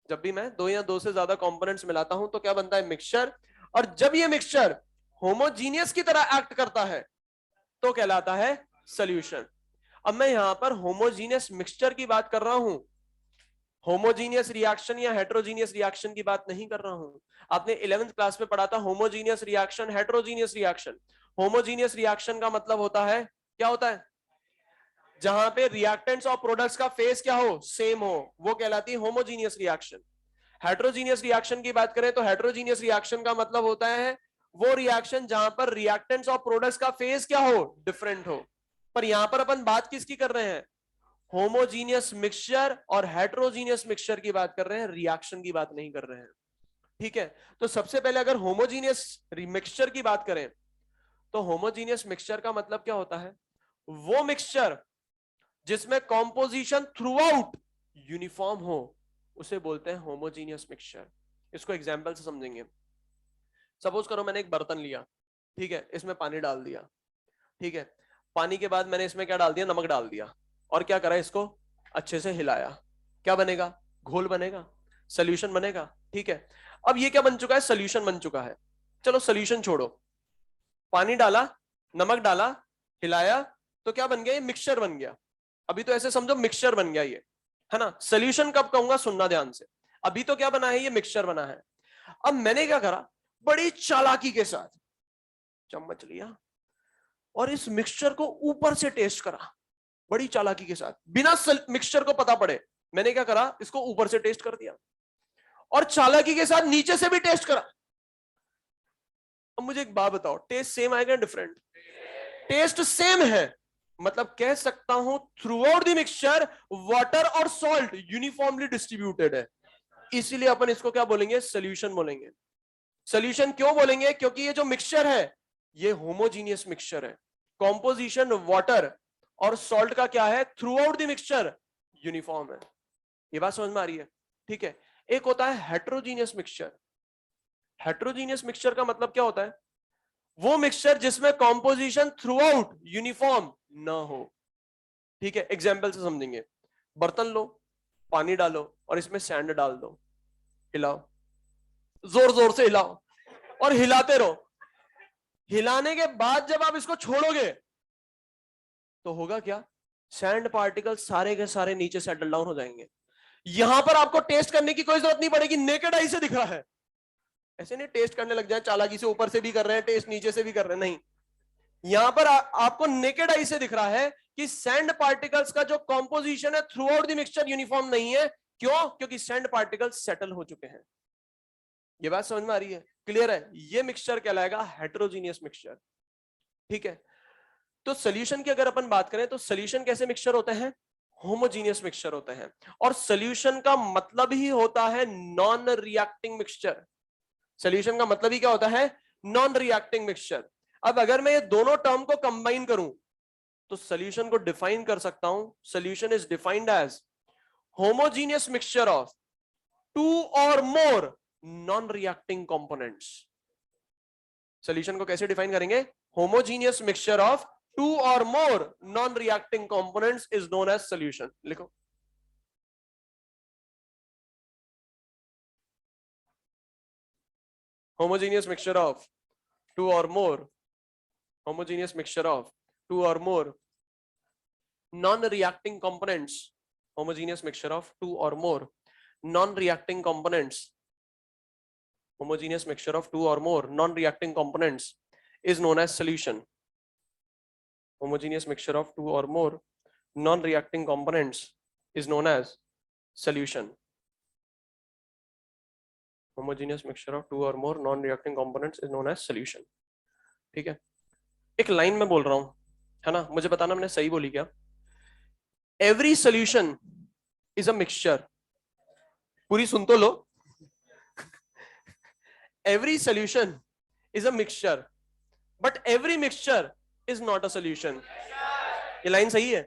जब भी मैं 2 या 2 से ज्यादा कंपोनेंट्स मिलाता हूं तो क्या बनता है? मिक्सचर। और जब ये मिक्सचर होमोजीनियस की तरह एक्ट करता है तो कहलाता है सॉल्यूशन। अब मैं यहां पर होमोजीनियस मिक्सचर की बात कर रहा हूं, होमोजीनियस रिएक्शन या हेट्रोजीनियस रिएक्शन की बात नहीं कर रहा हूं। आपने 11th क्लास में पढ़ा था homogeneous reaction, heterogeneous reaction. Homogeneous reaction का मतलब होता है, क्या होता है? जहां पे रिएक्टेंट्स और प्रोडक्ट्स का फेस क्या हो? सेम हो, वो कहलाती है होमोजीनियस रिएक्शन। हेट्रोजीनियस रिएक्शन की बात करें तो हेट्रोजीनियस रिएक्शन का मतलब होता है वो रिएक्शन जहां पर रिएक्टेंट्स और प्रोडक्ट्स का फेस क्या हो? डिफरेंट हो। पर यहां पर अपन बात किसकी कर रहे हैं? होमोजीनियस मिक्सचर और हेट्रोजीनियस मिक्सचर की बात कर रहे हैं, रिएक्शन की बात नहीं कर रहे हैं, ठीक है। तो सबसे पहले अगर होमोजीनियस मिक्सचर की बात करें तो होमोजीनियस मिक्सचर का मतलब क्या होता है? वो मिक्सचर जिसमें कॉम्पोजिशन थ्रू आउट यूनिफॉर्म हो उसे बोलते हैं होमोजीनियस मिक्सचर। इसको एग्जांपल से समझेंगे। सपोज करो मैंने एक बर्तन लिया, ठीक है, इसमें पानी डाल दिया, ठीक है। पानी के बाद मैंने इसमें क्या डाल दिया? नमक डाल दिया, और क्या करा? इसको अच्छे से हिलाया। क्या बनेगा? घोल बनेगा, सोल्यूशन बनेगा, ठीक है। अब ये क्या बन चुका है? सोल्यूशन बन चुका है। चलो सोल्यूशन छोड़ो, पानी डाला, नमक डाला, हिलाया, तो क्या बन गया? ये मिक्सचर बन गया। अभी तो ऐसे समझो मिक्सचर बन गया ये, है ना। सोल्यूशन कब कहूंगा? सुनना ध्यान से। अभी तो क्या बना है? ये मिक्सचर बना है। अब मैंने क्या करा? बड़ी चालाकी के साथ चम्मच लिया और इस मिक्सचर को ऊपर से टेस्ट करा, बड़ी चालाकी के साथ, बिना मिक्सचर को पता पड़े। मैंने क्या करा? इसको ऊपर से टेस्ट कर दिया और चालाकी के साथ नीचे से भी टेस्ट करा। अब मुझे एक बात बताओ, टेस्ट सेम आएगा डिफरेंट? टेस्ट सेम है, मतलब कह सकता हूं through out the mixture water और सॉल्ट यूनिफॉर्मली डिस्ट्रीब्यूटेड है। इसीलिए अपन इसको क्या बोलेंगे, सोल्यूशन बोलेंगे। सोल्यूशन क्यों बोलेंगे, क्योंकि ये जो मिक्सचर है ये होमोजीनियस मिक्सचर है। कॉम्पोजिशन वाटर और सॉल्ट का क्या है, through out the mixture uniform है। ये बात समझ में आ रही है? ठीक है। एक होता है हेट्रोजीनियस मिक्सचर। हेट्रोजीनियस मिक्सचर का मतलब क्या होता है, वो मिक्सचर जिसमें कॉम्पोजिशन थ्रू आउट यूनिफॉर्म ना हो। ठीक है, एग्जाम्पल से समझेंगे। बर्तन लो, पानी डालो और इसमें सैंड डाल दो, हिलाओ, जोर जोर से हिलाओ और हिलाते रहो। हिलाने के बाद जब आप इसको छोड़ोगे तो होगा क्या, सैंड पार्टिकल सारे के सारे नीचे सेटल डाउन हो जाएंगे। यहां पर आपको टेस्ट करने की कोई जरूरत नहीं पड़ेगी, नेकेड आई से दिख रहा है। ऐसे नहीं टेस्ट करने लग जाए चालाकी से, ऊपर से भी कर रहे हैं टेस्ट, नीचे से भी कर रहे हैं, नहीं। यहां पर आपको नेकेड आई से दिख रहा है कि सैंड पार्टिकल्स का जो कॉम्पोजिशन है through out the mixture uniform नहीं है। क्यों? क्योंकि सैंड पार्टिकल्स सेटल हो चुके हैं। ये बात समझ में आ रही है? क्लियर है? ये मिक्सचर कहलाएगा हेट्रोजीनियस मिक्सचर। ठीक है। तो सोल्यूशन की अगर अपन बात करें तो सोल्यूशन कैसे मिक्सचर होते हैं, होमोजीनियस मिक्सचर होते हैं। और सोल्यूशन का मतलब ही होता है नॉन रिएक्टिंग मिक्सचर। सोल्यूशन का मतलब ही क्या होता है, नॉन रिएक्टिंग मिक्सचर। अब अगर मैं ये दोनों टर्म को कंबाइन करूं तो सोल्यूशन को डिफाइन कर सकता हूं। Solution is defined as homogeneous mixture of two or more non reacting components. Solution को कैसे डिफाइन करेंगे, homogeneous mixture of two or more non reacting components is known as solution. लिखो, homogeneous mixture of two or more homogeneous mixture of two or more non-reacting components, homogeneous mixture of two or more non-reacting components, homogeneous mixture of two or more non-reacting components is known as solution. Homogeneous mixture of two or more non-reacting components is known as solution. Homogeneous mixture of two or more non-reacting components is known as solution. ठीक है। एक line में बोल रहा हूं, है ना, मुझे बताना मैंने सही बोली क्या। Every solution is a mixture. पूरी सुन तो लो। Every solution is a mixture but every mixture is not a solution. ये लाइन सही है?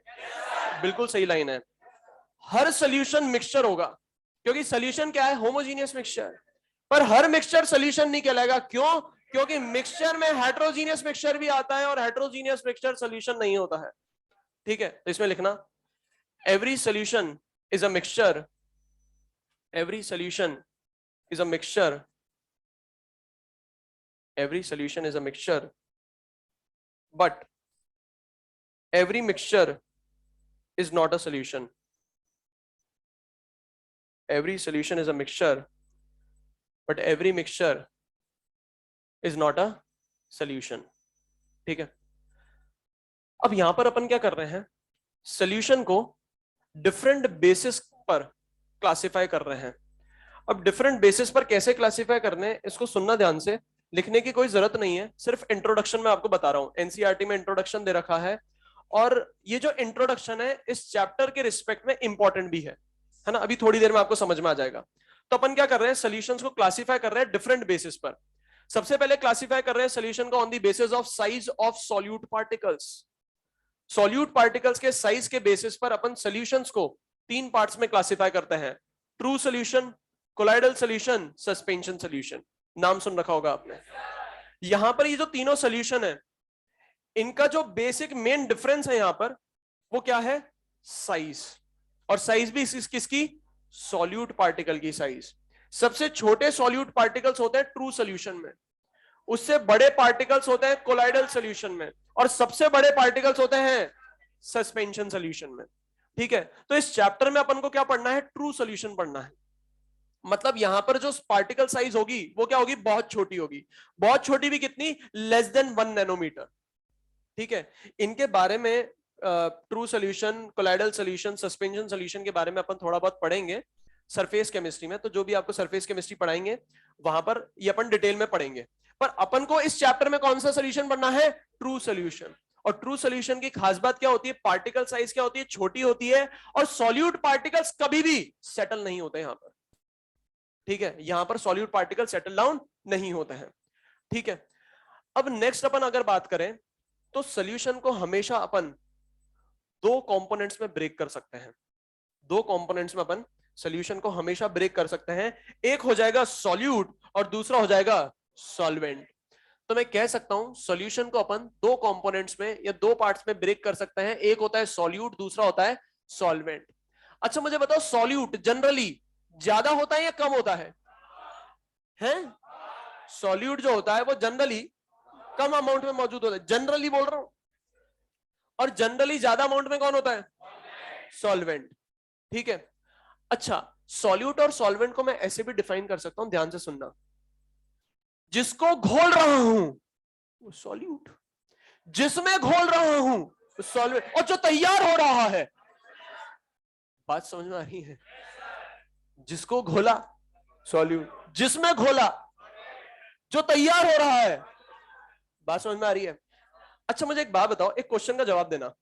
बिल्कुल सही लाइन है। हर सोल्यूशन मिक्सचर होगा, क्योंकि सोल्यूशन क्या है, होमोजीनियस मिक्सचर। पर हर मिक्सचर सोल्यूशन नहीं कहलाएगा। क्यों? क्योंकि मिक्सचर में हेट्रोजीनियस मिक्सचर भी आता है और हेट्रोजीनियस मिक्सचर सोल्यूशन नहीं होता है। ठीक है, तो इसमें लिखना every solution is a mixture, every solution is a mixture, every solution is a mixture but every mixture is not a solution. Every solution is a mixture but every mixture is not a solution. ठीक है। अब यहां पर अपन क्या कर रहे हैं, solution को डिफरेंट बेसिस पर क्लासिफाई कर रहे हैं। अब डिफरेंट बेसिस पर कैसे क्लासिफाई करने हैं इसको सुनना ध्यान से, लिखने की कोई जरूरत नहीं है, सिर्फ इंट्रोडक्शन में आपको बता रहा हूं। एनसीईआरटी में इंट्रोडक्शन दे रखा है और ये जो इंट्रोडक्शन है इस चैप्टर के रिस्पेक्ट में इंपॉर्टेंट भी है ना। अभी थोड़ी देर में आपको समझ में आ जाएगा। तो अपन क्या कर रहे हैं, सॉल्यूशंस को क्लासिफाई कर रहे हैं डिफरेंट बेसिस पर। सबसे पहले क्लासिफाई कर रहे हैं सॉल्यूशन को on the basis of size of solute particles. Solute particles के साइज के बेसिस पर अपन सॉल्यूशंस को तीन पार्ट्स में क्लासिफाई करते हैं, true solution, colloidal solution, suspension solution. नाम सुन रखा होगा आपने। यहां पर ये जो तीनों सॉल्यूशन है इनका जो बेसिक मेन डिफरेंस है यहां पर वो क्या है, साइज। और साइज भी किसकी, सॉल्यूट पार्टिकल की साइज। सबसे छोटे सॉल्यूट पार्टिकल्स होते हैं ट्रू सॉल्यूशन में, उससे बड़े पार्टिकल्स होते हैं कोलाइडल सॉल्यूशन में, और सबसे बड़े पार्टिकल्स होते हैं सस्पेंशन सॉल्यूशन में। ठीक है, तो इस चैप्टर में अपन को क्या पढ़ना है, ट्रू सॉल्यूशन पढ़ना है। मतलब यहां पर जो पार्टिकल साइज होगी वो क्या होगी, बहुत छोटी होगी। बहुत छोटी भी कितनी, लेस देन 1 नैनोमीटर। ठीक है, इनके बारे में true solution, colloidal solution, suspension solution के बारे में अपन थोड़ा बहुत पढ़ेंगे सरफेस केमिस्ट्री में। तो जो भी आपको सरफेस केमिस्ट्री पढ़ाएंगे वहां पर ये अपन डिटेल में पढ़ेंगे। पर अपन को इस चैप्टर में कौन सा सॉल्यूशन पढ़ना है, ट्रू सॉल्यूशन। और ट्रू सॉल्यूशन की खास बात क्या होती है, पार्टिकल साइज क्या होती है, छोटी होती है, और सॉल्यूट पार्टिकल्स कभी भी सेटल नहीं होते यहां पर। ठीक है, यहां पर सॉल्यूट पार्टिकल सेटल डाउन नहीं होते हैं। ठीक है, अब नेक्स्ट अपन अगर बात करें तो सॉल्यूशन को हमेशा अपन दो कंपोनेंट्स में ब्रेक कर सकते हैं। दो कंपोनेंट्स में अपन सॉल्यूशन को हमेशा ब्रेक कर सकते हैं, एक हो जाएगा सॉल्यूट और दूसरा हो जाएगा सॉल्वेंट। तो मैं कह सकता हूं सॉल्यूशन को अपन दो कंपोनेंट्स में या दो पार्ट्स में ब्रेक कर सकते हैं, एक होता है सॉल्यूट, दूसरा होता है सॉल्वेंट। अच्छा मुझे बताओ सॉल्यूट जनरली ज्यादा होता है या कम होता है? हैं? सॉल्यूट जो होता है वो जनरली कम अमाउंट में मौजूद होता है, जनरली बोल रहा हूं। और जनरली ज्यादा अमाउंट में कौन होता है? सॉल्वेंट। ठीक है, अच्छा सॉल्यूट और सॉल्वेंट को मैं ऐसे भी डिफाइन कर सकता हूं, ध्यान से सुनना। जिसको घोल रहा हूं वो सॉल्यूट, जिसमें घोल रहा हूं वो सॉल्वेंट, और जो तैयार हो रहा है, बात समझ में आ रही है? जिसको घोला सॉल्यूट, जिसमें घोला जो तैयार हो रहा है, बात समझ में आ रही है? अच्छा मुझे एक बात बताओ, एक क्वेश्चन का जवाब देना।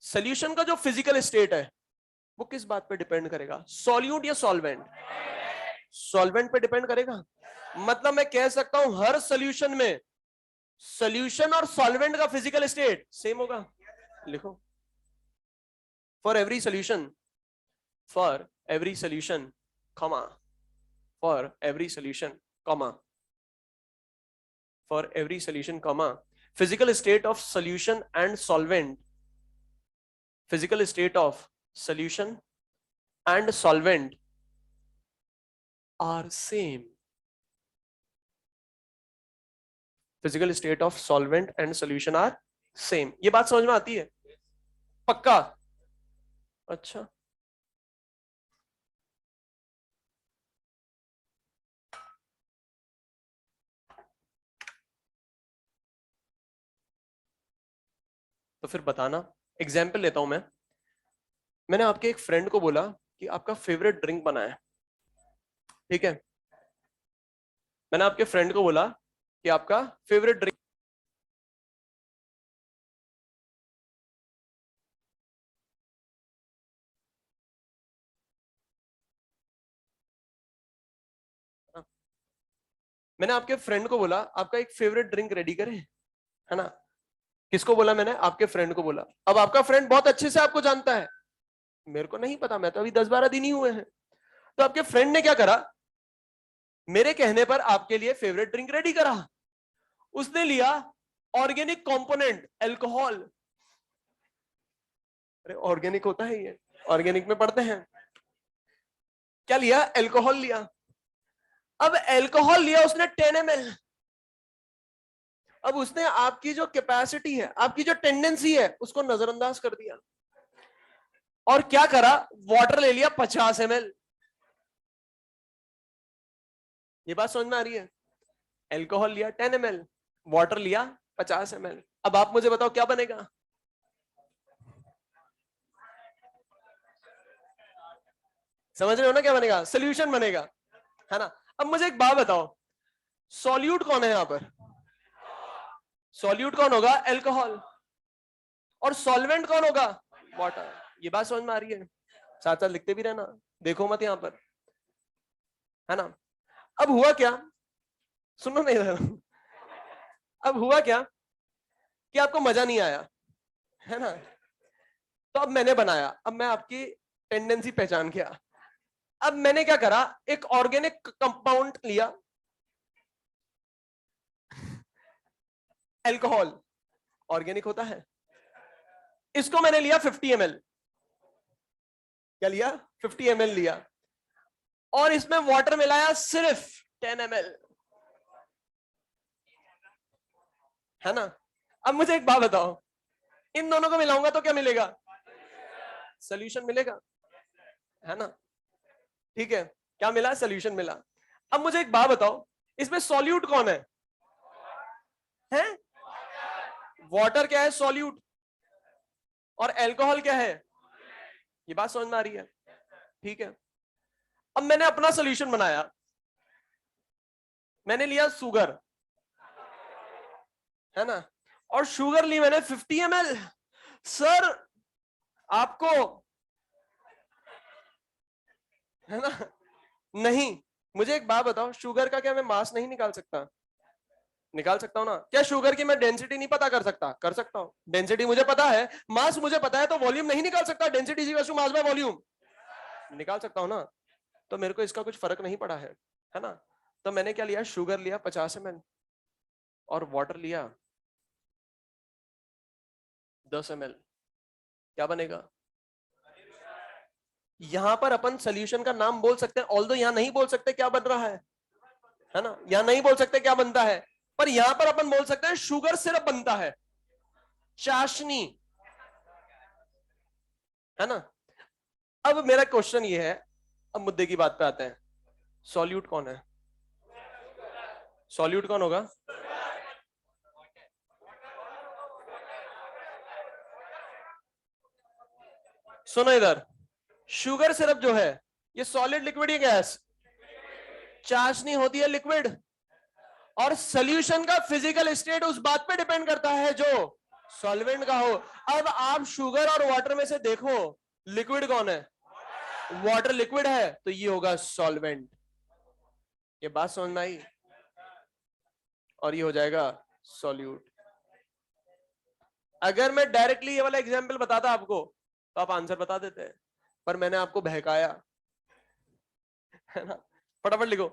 सॉल्यूशन का जो फिजिकल स्टेट है वो किस बात पे डिपेंड करेगा, सॉल्यूट या सॉल्वेंट? सॉल्वेंट पे डिपेंड करेगा। मतलब मैं कह सकता हूं हर सॉल्यूशन में सॉल्यूशन और सॉल्वेंट का फिजिकल स्टेट सेम होगा। लिखो, for every solution, for every solution comma, for every solution comma, for every solution comma, physical state of solution and solvent, physical state of solution and solvent are same. Physical state of solvent and solution are same. ये बात समझ में आती है? पक्का? अच्छा तो फिर बताना। एग्जाम्पल लेता हूं मैं। मैंने आपके एक फ्रेंड को बोला कि आपका फेवरेट ड्रिंक बना है, ठीक है? मैंने आपके फ्रेंड को बोला कि आपका फेवरेट ड्रिंक, मैंने आपके फ्रेंड को बोला आपका एक फेवरेट ड्रिंक रेडी करें, है ना? किसको बोला मैंने? आपके फ्रेंड को बोला। अब आपका फ्रेंड बहुत अच्छे से आपको जानता है, मेरे को नहीं पता, मैं तो अभी 10-12 दिन ही हुए हैं। तो आपके फ्रेंड ने क्या करा, मेरे कहने पर आपके लिए फेवरेट ड्रिंक रेडी करा। उसने लिया ऑर्गेनिक कंपोनेंट अल्कोहल। अरे ऑर्गेनिक होता है ये, ऑर्गेनिक में पढ़ते हैं। क्या लिया? अल्कोहल लिया। अब अल्कोहल लिया उसने 10 ml। अब उसने आपकी जो कैपेसिटी है, आपकी जो टेंडेंसी है, उसको नजरअंदाज कर दिया और क्या करा, वाटर ले लिया 50 ml। ये बात समझ में आ रही है? अल्कोहल लिया 10 ml, वाटर लिया 50 ml। अब आप मुझे बताओ क्या बनेगा? समझ रहे हो ना क्या बनेगा? सोल्यूशन बनेगा, है ना? अब मुझे एक बात बताओ, सॉल्यूट कौन है यहां पर? सॉल्यूट कौन होगा? अल्कोहल। और सॉल्वेंट कौन होगा? वाटर। ये बात समझ में आ रही है? साथ साथ लिखते भी रहना, देखो मत यहां पर, है ना? अब हुआ क्या, सुनो नहीं रहा। अब हुआ क्या कि आपको मजा नहीं आया, है ना? तो अब मैंने बनाया, अब मैं आपकी टेंडेंसी पहचान गया। अब मैंने क्या करा, एक ऑर्गेनिक कंपाउंड लिया, अल्कोहल ऑर्गेनिक होता है, इसको मैंने लिया 50 ml। क्या लिया? 50 ml लिया, और इसमें वाटर मिलाया सिर्फ 10 ml, है ना? अब मुझे एक बात बताओ, इन दोनों को मिलाऊंगा तो क्या मिलेगा? सोल्यूशन मिलेगा, है ना? ठीक है, क्या मिला? सोल्यूशन मिला। अब मुझे एक बात बताओ, इसमें सॉल्यूट कौन है? हैं? वाटर क्या है? सॉल्यूट। और अल्कोहल क्या है? ये बात समझ में आ रही है? ठीक है, अब मैंने अपना सोल्यूशन बनाया, मैंने लिया शुगर, है ना? और शुगर ली मैंने 50 ml। सर आपको, है ना, नहीं। मुझे एक बात बताओ, शुगर का क्या मैं मास नहीं निकाल सकता? निकाल सकता हूं ना। क्या शुगर की मैं डेंसिटी नहीं पता कर सकता? कर सकता हूं। डेंसिटी मुझे पता है, मास मुझे पता है, तो वॉल्यूम नहीं निकाल सकता? Density is equal to mass by volume. निकाल सकता हूं ना। तो मेरे को इसका कुछ फर्क नहीं पड़ा है ना। तो मैंने क्या लिया, शुगर लिया 50 ml और वाटर लिया 10 ml। क्या बनेगा? यहां पर अपन सोल्यूशन का नाम बोल सकते हैं, ऑल्दो यहां नहीं बोल सकते क्या बन रहा है ना। यहां नहीं बोल सकते क्या बनता है, पर यहां पर अपन बोल सकते हैं शुगर सिरप बनता है, चाशनी, है ना। अब मेरा क्वेश्चन ये है, अब मुद्दे की बात पे आते हैं, सॉल्यूट कौन है? सॉल्यूट कौन होगा? सुनो इधर, शुगर सिरप जो है ये सॉलिड लिक्विड या गैस? चाशनी होती है लिक्विड। और सोल्यूशन का फिजिकल स्टेट उस बात पे डिपेंड करता है जो सॉल्वेंट का हो। अब आप शुगर और वाटर में से देखो, लिक्विड कौन है? वाटर लिक्विड है, तो ये होगा सॉल्वेंट। ये बात समझ में आई? और ये हो जाएगा सॉल्यूट। अगर मैं डायरेक्टली ये वाला एग्जांपल बताता आपको तो आप आंसर बता देते हैं, पर मैंने आपको बहकाया, है ना। फटाफट लिखो।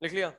लिख लिया?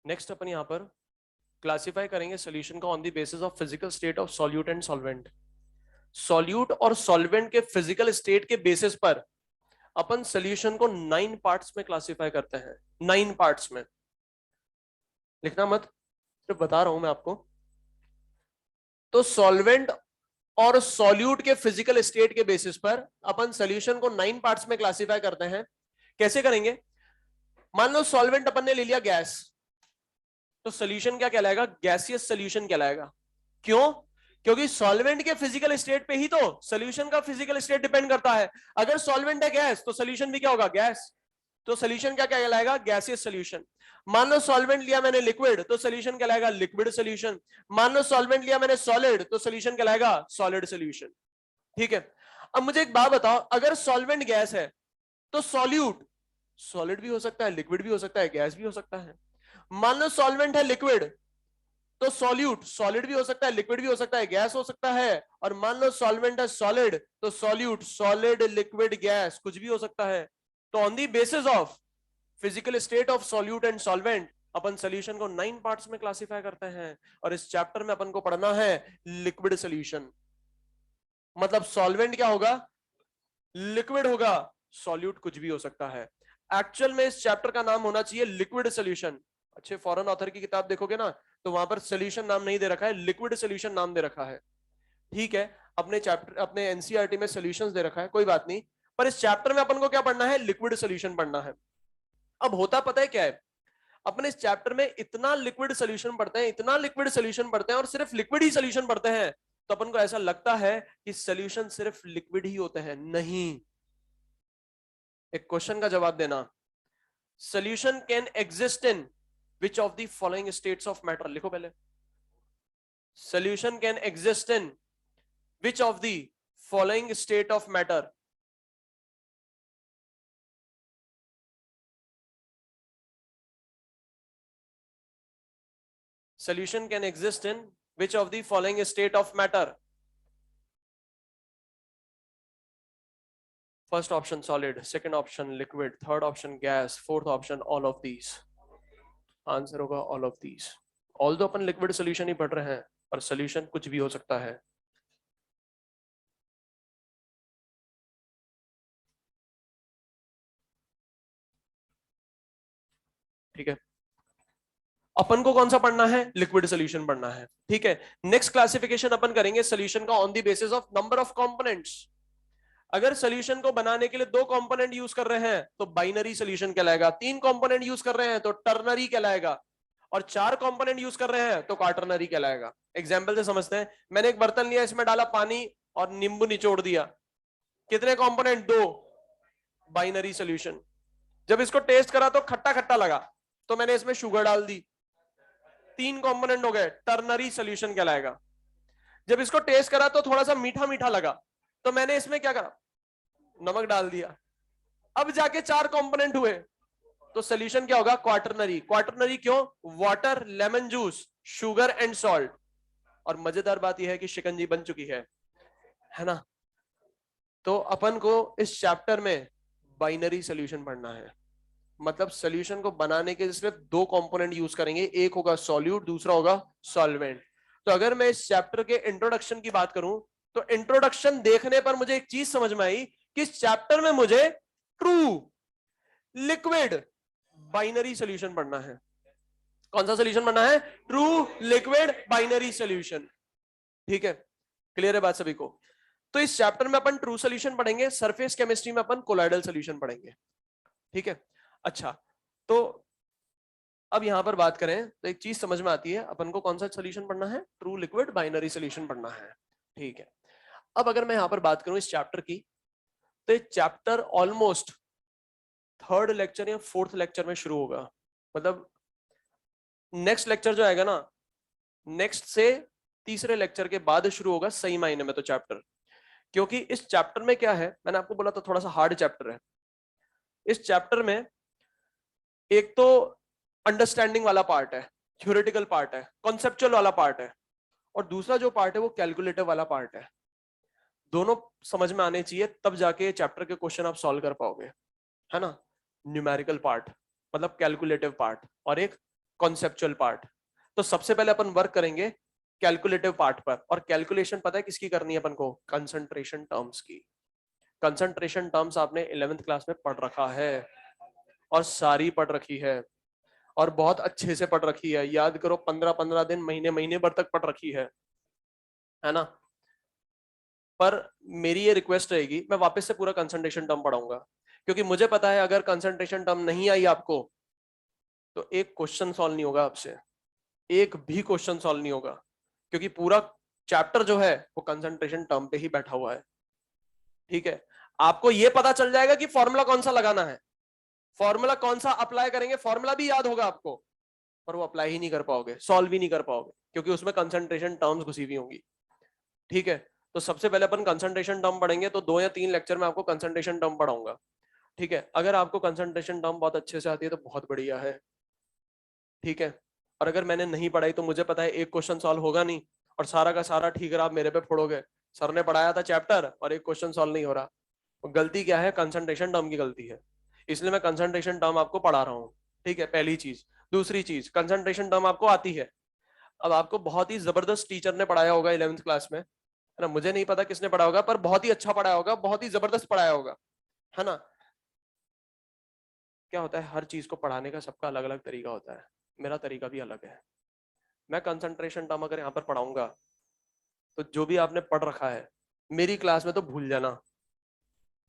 नेक्स्ट अपन यहां पर क्लासिफाई करेंगे सॉल्यूशन को on the basis of physical state of solute and solvent. Solute और सॉल्वेंट के फिजिकल स्टेट के बेसिस पर अपन सॉल्यूशन को 9 पार्ट्स में क्लासिफाई करते हैं। 9 पार्ट्स में, लिखना मत, तो बता रहा हूं मैं आपको। तो सॉल्वेंट और सॉल्यूट के फिजिकल स्टेट के बेसिस पर अपन सॉल्यूशन को 9 पार्ट्स में क्लासिफाई करते हैं। कैसे करेंगे? मान लो सॉल्वेंट अपन ने ले लिया गैस, तो सॉल्यूशन क्या कहलाएगा? गैसियस सॉल्यूशन कहलाएगा। क्यों? क्योंकि सॉल्वेंट के फिजिकल स्टेट पे ही तो सॉल्यूशन का फिजिकल स्टेट डिपेंड करता है। अगर सॉल्वेंट है गैस तो सॉल्यूशन भी क्या होगा? गैस। तो सॉल्यूशन क्या कहलाएगा? Gaseous solution. मान लो सॉल्वेंट लिया मैंने लिक्विड, तो सॉल्यूशन कहलाएगा लिक्विड सॉल्यूशन। मान लो सॉल्वेंट लिया मैंने सॉलिड, तो सॉल्यूशन कहलाएगा सॉलिड सॉल्यूशन। ठीक है। अब मुझे एक बात बताओ, अगर सॉल्वेंट गैस है तो सॉल्यूट सॉलिड भी हो सकता है, लिक्विड भी हो सकता है, गैस भी हो सकता है। मान लो सॉल्वेंट है लिक्विड, तो सॉल्यूट सॉलिड भी हो सकता है, लिक्विड भी हो सकता है, गैस हो सकता है। और मान लो सॉल्वेंट है सॉलिड, तो सॉल्यूट सॉलिड, लिक्विड, गैस कुछ भी हो सकता है। तो on the basis of physical state of solute and solvent upon solution को 9 पार्ट्स में क्लासिफाई करते हैं। और इस चैप्टर में अपन को पढ़ना है लिक्विड सोल्यूशन। मतलब सॉल्वेंट क्या होगा? लिक्विड होगा, सॉल्यूट कुछ भी हो सकता है। एक्चुअल में इस चैप्टर का नाम होना चाहिए लिक्विड सोल्यूशन। अच्छे फॉरेन ऑथर की किताब देखोगे ना, तो वहां पर सोल्यूशन नाम नहीं दे रखा है, लिक्विड सोल्यूशन नाम दे रखा है। ठीक है, अपने चैप्टर अपने एनसीईआरटी में सॉल्यूशंस दे रखा है, कोई बात नहीं। पर इस चैप्टर में अपन को क्या पढ़ना है? लिक्विड सोल्यूशन पढ़ना है। अब होता पता है क्या है, अपने इस चैप्टर में इतना लिक्विड सोल्यूशन पढ़ते हैं, इतना लिक्विड सोल्यूशन पढ़ते हैं, और सिर्फ लिक्विड ही सोल्यूशन पढ़ते हैं, तो अपन को ऐसा लगता है कि सोल्यूशन सिर्फ लिक्विड ही होते हैं। नहीं। एक क्वेश्चन का जवाब देना। Solution can exist in which of the following states of matter? लिखो पहले। Solution can exist in which of the following state of matter? Solution can exist in which of the following state of matter? First option solid, second option liquid, third option gas, fourth option all of these. Answer होगा all of these. All दो अपन liquid solution ही पढ़ रहे हैं, पर solution कुछ भी हो सकता है। ठीक है, अपन को कौन सा पढ़ना है? लिक्विड सोल्यूशन पढ़ना है। ठीक है, नेक्स्ट क्लासिफिकेशन अपन करेंगे सोल्यूशन का on the basis of number of components. अगर सोल्यूशन को बनाने के लिए दो कंपोनेंट यूज कर रहे हैं तो बाइनरी सोल्यूशन कहलाएगा, तीन कंपोनेंट यूज कर रहे हैं तो टर्नरी कहलाएगा, और चार कंपोनेंट यूज कर रहे हैं तो क्वार्टरनरी कहलाएगा। एग्जांपल से समझते हैं। मैंने एक बर्तन लिया, इसमें डाला पानी और नींबू निचोड़ दिया। कितने कंपोनेंट? दो। Binary solution. जब इसको टेस्ट करा तो खट्टा खट्टा लगा, तो मैंने इसमें शुगर डाल दी, तीन कंपोनेंट हो गए, टर्नरी सोल्यूशन कहलाएगा। जब इसको टेस्ट करा तो थोड़ा सा मीठा मीठा लगा, तो मैंने इसमें क्या करा? नमक डाल दिया। अब जाके चार कंपोनेंट हुए, तो सोल्यूशन क्या होगा? क्वार्टरनरी। क्वार्टरनरी क्यों? Water, lemon juice, sugar and salt. और मजेदार बात यह है कि शिकंजी बन चुकी है ना? तो अपन को इस चैप्टर में बाइनरी सोल्यूशन पढ़ना है। मतलब सोल्यूशन को बनाने के सिर्फ दो कंपोनेंट यूज करेंगे, एक होगा सॉल्यूट, दूसरा होगा सॉल्वेंट। तो अगर मैं इस चैप्टर के इंट्रोडक्शन की बात करूं, तो इंट्रोडक्शन देखने पर मुझे एक चीज समझ में आई कि इस चैप्टर में मुझे ट्रू, लिक्विड, बाइनरी सोल्यूशन पढ़ना है। कौन सा सोल्यूशन पढ़ना है? True, liquid, binary solution. ठीक है, क्लियर है बात सभी को? तो इस चैप्टर में अपन ट्रू सोल्यूशन पढ़ेंगे, सरफेस केमिस्ट्री में अपन कोलॉइडल सोल्यूशन पढ़ेंगे। ठीक है, अच्छा। तो अब यहां पर बात करें तो एक चीज समझ में आती है, अपन को कौन सा सोल्यूशन पढ़ना है? ट्रू, लिक्विड, बाइनरी सोल्यूशन पढ़ना है। ठीक है, अब अगर मैं यहां पर बात करूं इस चैप्टर की, तो ये चैप्टर ऑलमोस्ट थर्ड लेक्चर या फोर्थ लेक्चर में शुरू होगा। मतलब नेक्स्ट लेक्चर जो आएगा ना, नेक्स्ट से तीसरे लेक्चर के बाद शुरू होगा सही मायने में तो चैप्टर। क्योंकि इस चैप्टर में क्या है, मैंने आपको बोला था थोड़ा सा हार्ड चैप्टर है। इस चैप्टर में एक तो अंडरस्टैंडिंग वाला पार्ट है, थ्योरेटिकल पार्ट है, कॉन्सेप्चुअल वाला पार्ट है, और दूसरा जो पार्ट है वो कैलकुलेटिव वाला पार्ट है। दोनों समझ में आने चाहिए, तब जाके चैप्टर के क्वेश्चन आप सॉल्व कर पाओगे, है ना? न्यूमेरिकल पार्ट मतलब कैलकुलेटिव पार्ट, और एक कॉन्सेप्चुअल पार्ट। तो सबसे पहले अपन वर्क करेंगे कैलकुलेटिव पार्ट पर। और कैलकुलेशन पता है किसकी करनी है अपन को? कंसंट्रेशन टर्म्स की। कंसंट्रेशन टर्म्स आपने 11th क्लास में पढ़ रखा है, और सारी पढ़ रखी है, और बहुत अच्छे से पढ़ रखी है। याद करो, 15-15 दिन, महीने महीने भर तक पढ़ रखी है ना? पर मेरी ये रिक्वेस्ट रहेगी, मैं वापस से पूरा कंसंट्रेशन टर्म पढ़ाऊंगा, क्योंकि मुझे पता है अगर कंसंट्रेशन टर्म नहीं आई आपको तो एक क्वेश्चन सॉल्व नहीं होगा आपसे, एक भी क्वेश्चन सॉल्व नहीं होगा, क्योंकि पूरा चैप्टर जो है वो कंसंट्रेशन टर्म पे ही बैठा हुआ है। ठीक है, आपको ये पता चल जाएगा कि फॉर्मूला कौन सा लगाना है, फॉर्मूला कौन सा अप्लाई करेंगे, फॉर्मूला भी याद होगा आपको, पर वो अप्लाई ही नहीं कर पाओगे, सॉल्व भी नहीं कर पाओगे, क्योंकि उसमें कंसंट्रेशन टर्म्स घुसी हुई होंगी। ठीक है, तो सबसे पहले अपन कंसंट्रेशन टर्म पढ़ेंगे, तो 2 या 3 लेक्चर में आपको कंसंट्रेशन टर्म पढ़ाऊंगा। ठीक है, अगर आपको कंसंट्रेशन टर्म बहुत अच्छे से आती है तो बहुत बढ़िया है। ठीक है, और अगर मैंने नहीं पढ़ाई तो मुझे पता है एक क्वेश्चन सॉल्व होगा नहीं, और सारा का सारा ठीक है आप मेरे पे फोड़ोगे, सर ने पढ़ाया था चैप्टर और एक क्वेश्चन सॉल्व नहीं हो रहा। तो गलती क्या है? कंसंट्रेशन टर्म की गलती है, इसलिए मैं कंसंट्रेशन टर्म आपको पढ़ा रहा हूँ। ठीक है, पहली चीज। दूसरी चीज, कंसंट्रेशन टर्म आपको आती है। अब आपको बहुत ही जबरदस्त टीचर ने पढ़ाया होगा 11th क्लास में, है ना? मुझे नहीं पता किसने पढ़ाया होगा, पर बहुत ही अच्छा पढ़ाया होगा, बहुत ही जबरदस्त पढ़ाया होगा, है ना? क्या होता है, हर चीज को पढ़ाने का सबका अलग अलग तरीका होता है, मेरा तरीका भी अलग है। मैं कंसंट्रेशन टर्म अगर यहाँ पर पढ़ाऊंगा तो जो भी आपने पढ़ रखा है मेरी क्लास में तो भूल जाना।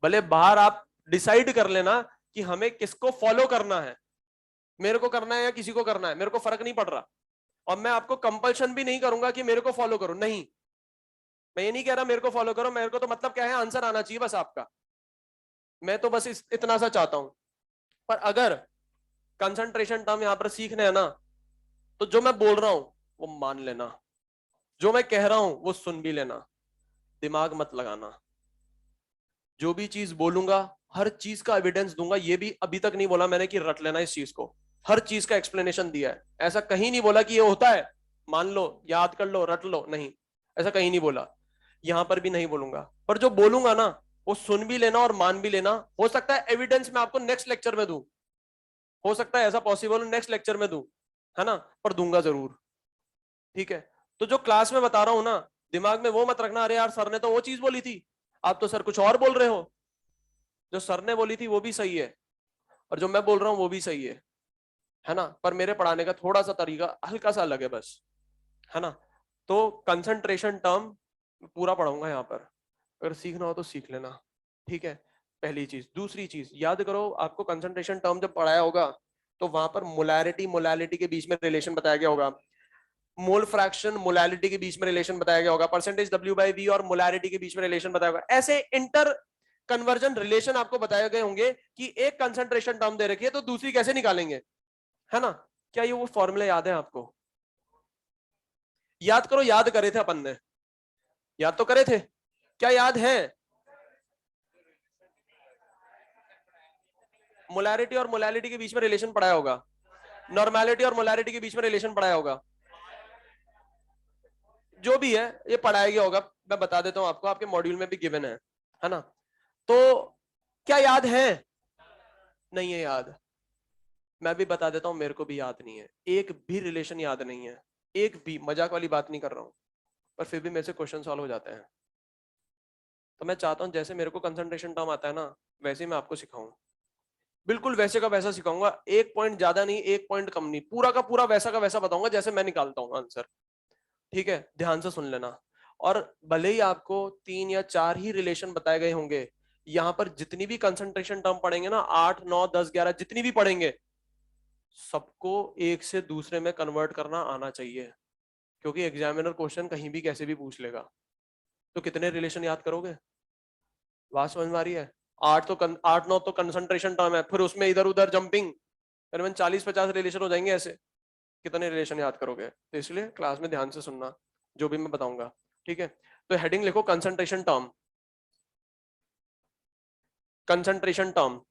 भले बाहर आप डिसाइड कर लेना कि हमें किसको फॉलो करना है, मेरे को करना है या किसी को करना है, मेरे को फर्क नहीं पड़ रहा। और मैं आपको कंपल्शन भी नहीं करूंगा कि मेरे को फॉलो करो, नहीं, मैं ये नहीं कह रहा मेरे को फॉलो करो, मेरे को तो मतलब क्या है, आंसर आना चाहिए बस आपका। मैं तो बस इतना सा चाहता हूं। पर अगर कंसंट्रेशन टर्म यहां पर सीखने है ना, तो जो मैं बोल रहा हूं वो मान लेना, जो मैं कह रहा हूं वो सुन भी लेना, दिमाग मत लगाना। जो भी चीज बोलूंगा हर चीज का एविडेंस दूंगा, ये भी अभी तक नहीं बोला मैंने कि रट लेना इस चीज को, हर चीज का एक्सप्लेनेशन दिया है। ऐसा कहीं नहीं बोला कि ये होता है, मान लो, याद कर लो, रट लो, नहीं, ऐसा कहीं नहीं बोला, यहां पर भी नहीं बोलूंगा। पर जो बोलूंगा ना वो सुन भी लेना और मान भी लेना। हो सकता है एविडेंस मैं आपको नेक्स्ट लेक्चर में दूं, हो सकता है ऐसा पॉसिबल हो नेक्स्ट लेक्चर में दूं, है ना, पर दूंगा जरूर। ठीक है, तो जो क्लास में बता रहा हूं ना, दिमाग में वो मत रखना अरे यार सर ने तो वो चीज बोली थी, आप तो सर कुछ और बोल रहे हो। जो सर ने बोली थी वो भी सही है, और जो मैं बोल रहा हूं वो भी सही है ना, पर मेरे पढ़ाने का थोड़ा सा तरीका हल्का सा अलग है बस, है ना। तो कंसंट्रेशन टर्म पूरा पढ़ाऊंगा यहाँ पर, अगर सीखना हो तो सीख लेना। ठीक है, पहली चीज। दूसरी चीज याद करो, आपको कंसंट्रेशन टर्म जब पढ़ाया होगा तो वहां पर मोलैरिटी मोलैलिटी के बीच में रिलेशन बताया गया होगा, मोल फ्रैक्शन मोलैलिटी के बीच में रिलेशन बताया गया होगा, परसेंटेज डब्ल्यू बाई वी और मोलैरिटी के बीच में रिलेशन बताया होगा। ऐसे इंटर कन्वर्जन रिलेशन आपको बताए गए होंगे कि एक कंसंट्रेशन टर्म दे रखी है तो दूसरी कैसे निकालेंगे, है ना। क्या ये वो फॉर्मूला याद है आपको? याद करो, याद करे थे अपन ने, याद तो करे थे, क्या याद है? मोलैरिटी और मोलैलिटी के बीच में रिलेशन पढ़ाया होगा, नॉर्मेलिटी और मोलैरिटी के बीच में रिलेशन पढ़ाया होगा, जो भी है ये पढ़ाया गया होगा। मैं बता देता हूं आपको, आपके मॉड्यूल में भी गिवन है ना। तो क्या याद है? नहीं है याद, मैं भी बता देता हूं, मेरे को भी याद नहीं है, एक भी रिलेशन याद नहीं है, एक भी, मजाक वाली बात नहीं कर रहा हूं, पर फिर भी मेरे से क्वेश्चन सॉल्व हो जाते हैं। तो मैं चाहता हूं जैसे मेरे को कंसंट्रेशन टर्म आता है ना, वैसे ही मैं आपको सिखाऊं, बिल्कुल वैसे का वैसा सिखाऊंगा, एक पॉइंट ज्यादा नहीं, एक पॉइंट कम नहीं, पूरा का पूरा वैसा का वैसा बताऊंगा जैसे मैं निकालता हूँ आंसर। ठीक है, ध्यान से सुन लेना। और भले ही आपको 3 या 4 ही रिलेशन बताए गए होंगे, यहां पर जितनी भी कंसंट्रेशन टर्म पढ़ेंगे ना, 8 9 10 11 जितनी भी पढ़ेंगे, सबको एक से दूसरे में कन्वर्ट करना आना चाहिए, क्योंकि एग्जामिनर क्वेश्चन कहीं भी कैसे भी पूछ लेगा। तो कितने रिलेशन याद करोगे? बात समझ में आ रही है? 8 9 तो कंसंट्रेशन टर्म है, फिर उसमें इधर उधर जंपिंग, करीबन 40 50 रिलेशन हो जाएंगे ऐसे। कितने रिलेशन याद करोगे? तो इसलिए क्लास में ध्यान से सुनना जो भी मैं बताऊंगा। ठीक है, तो हेडिंग लिखो कंसंट्रेशन टर्म, कंसंट्रेशन टर्म।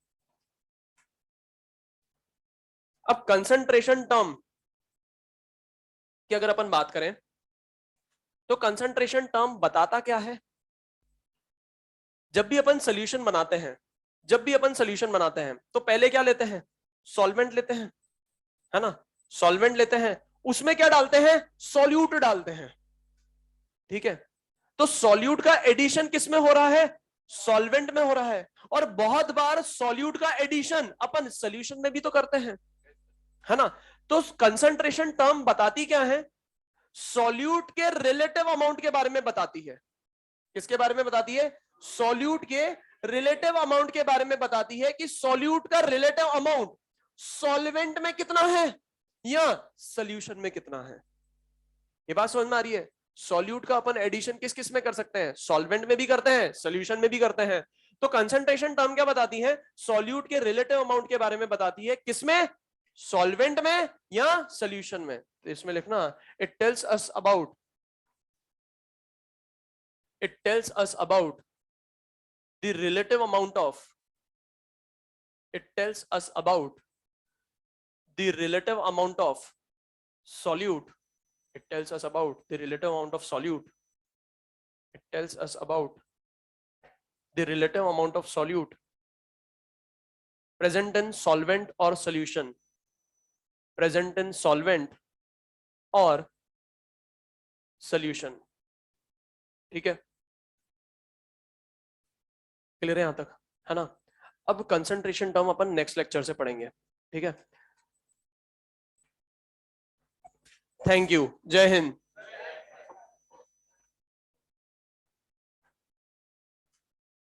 अब कंसंट्रेशन टर्म की अगर अपन बात करें तो कंसंट्रेशन टर्म बताता क्या है? जब भी अपन सोल्यूशन बनाते हैं, जब भी अपन सोल्यूशन बनाते हैं तो पहले क्या लेते हैं? सॉल्वेंट लेते हैं, है ना। सॉल्वेंट लेते हैं, उसमें क्या डालते हैं? सॉल्यूट डालते हैं। ठीक है, तो सॉल्यूट का एडिशन किस में हो रहा है? सॉल्वेंट में हो रहा है। और बहुत बार सॉल्यूट का एडिशन अपन सोल्यूशन में भी तो करते हैं, है ना। तो कंसंट्रेशन टर्म बताती क्या है? सॉल्यूट के रिलेटिव अमाउंट के बारे में बताती है। किसके बारे में बताती है? सॉल्यूट के रिलेटिव अमाउंट के बारे में बताती है कि सॉल्यूट का रिलेटिव अमाउंट सॉल्वेंट में कितना है या सोल्यूशन में कितना है। ये बात समझ में आ रही है? सॉल्यूट का अपन एडिशन किस किस में कर सकते हैं? सॉल्वेंट में भी करते हैं, सोल्यूशन में भी करते हैं। तो कंसंट्रेशन टर्म क्या बताती है? सॉल्यूट के रिलेटिव अमाउंट के बारे में बताती है, किसमें? सॉल्वेंट में या सोल्यूशन में। तो इसमें लिखना, it tells us about, it tells us about the relative amount of, it tells us about the relative amount of solute, it tells us about the relative amount of solute, it tells us about the relative amount of solute present in solvent or solution, present in solvent or solution। ठीक है, clear है यहां तक, है ना। अब concentration term अपन next lecture से पढ़ेंगे। ठीक है, थैंक यू, जय हिंद।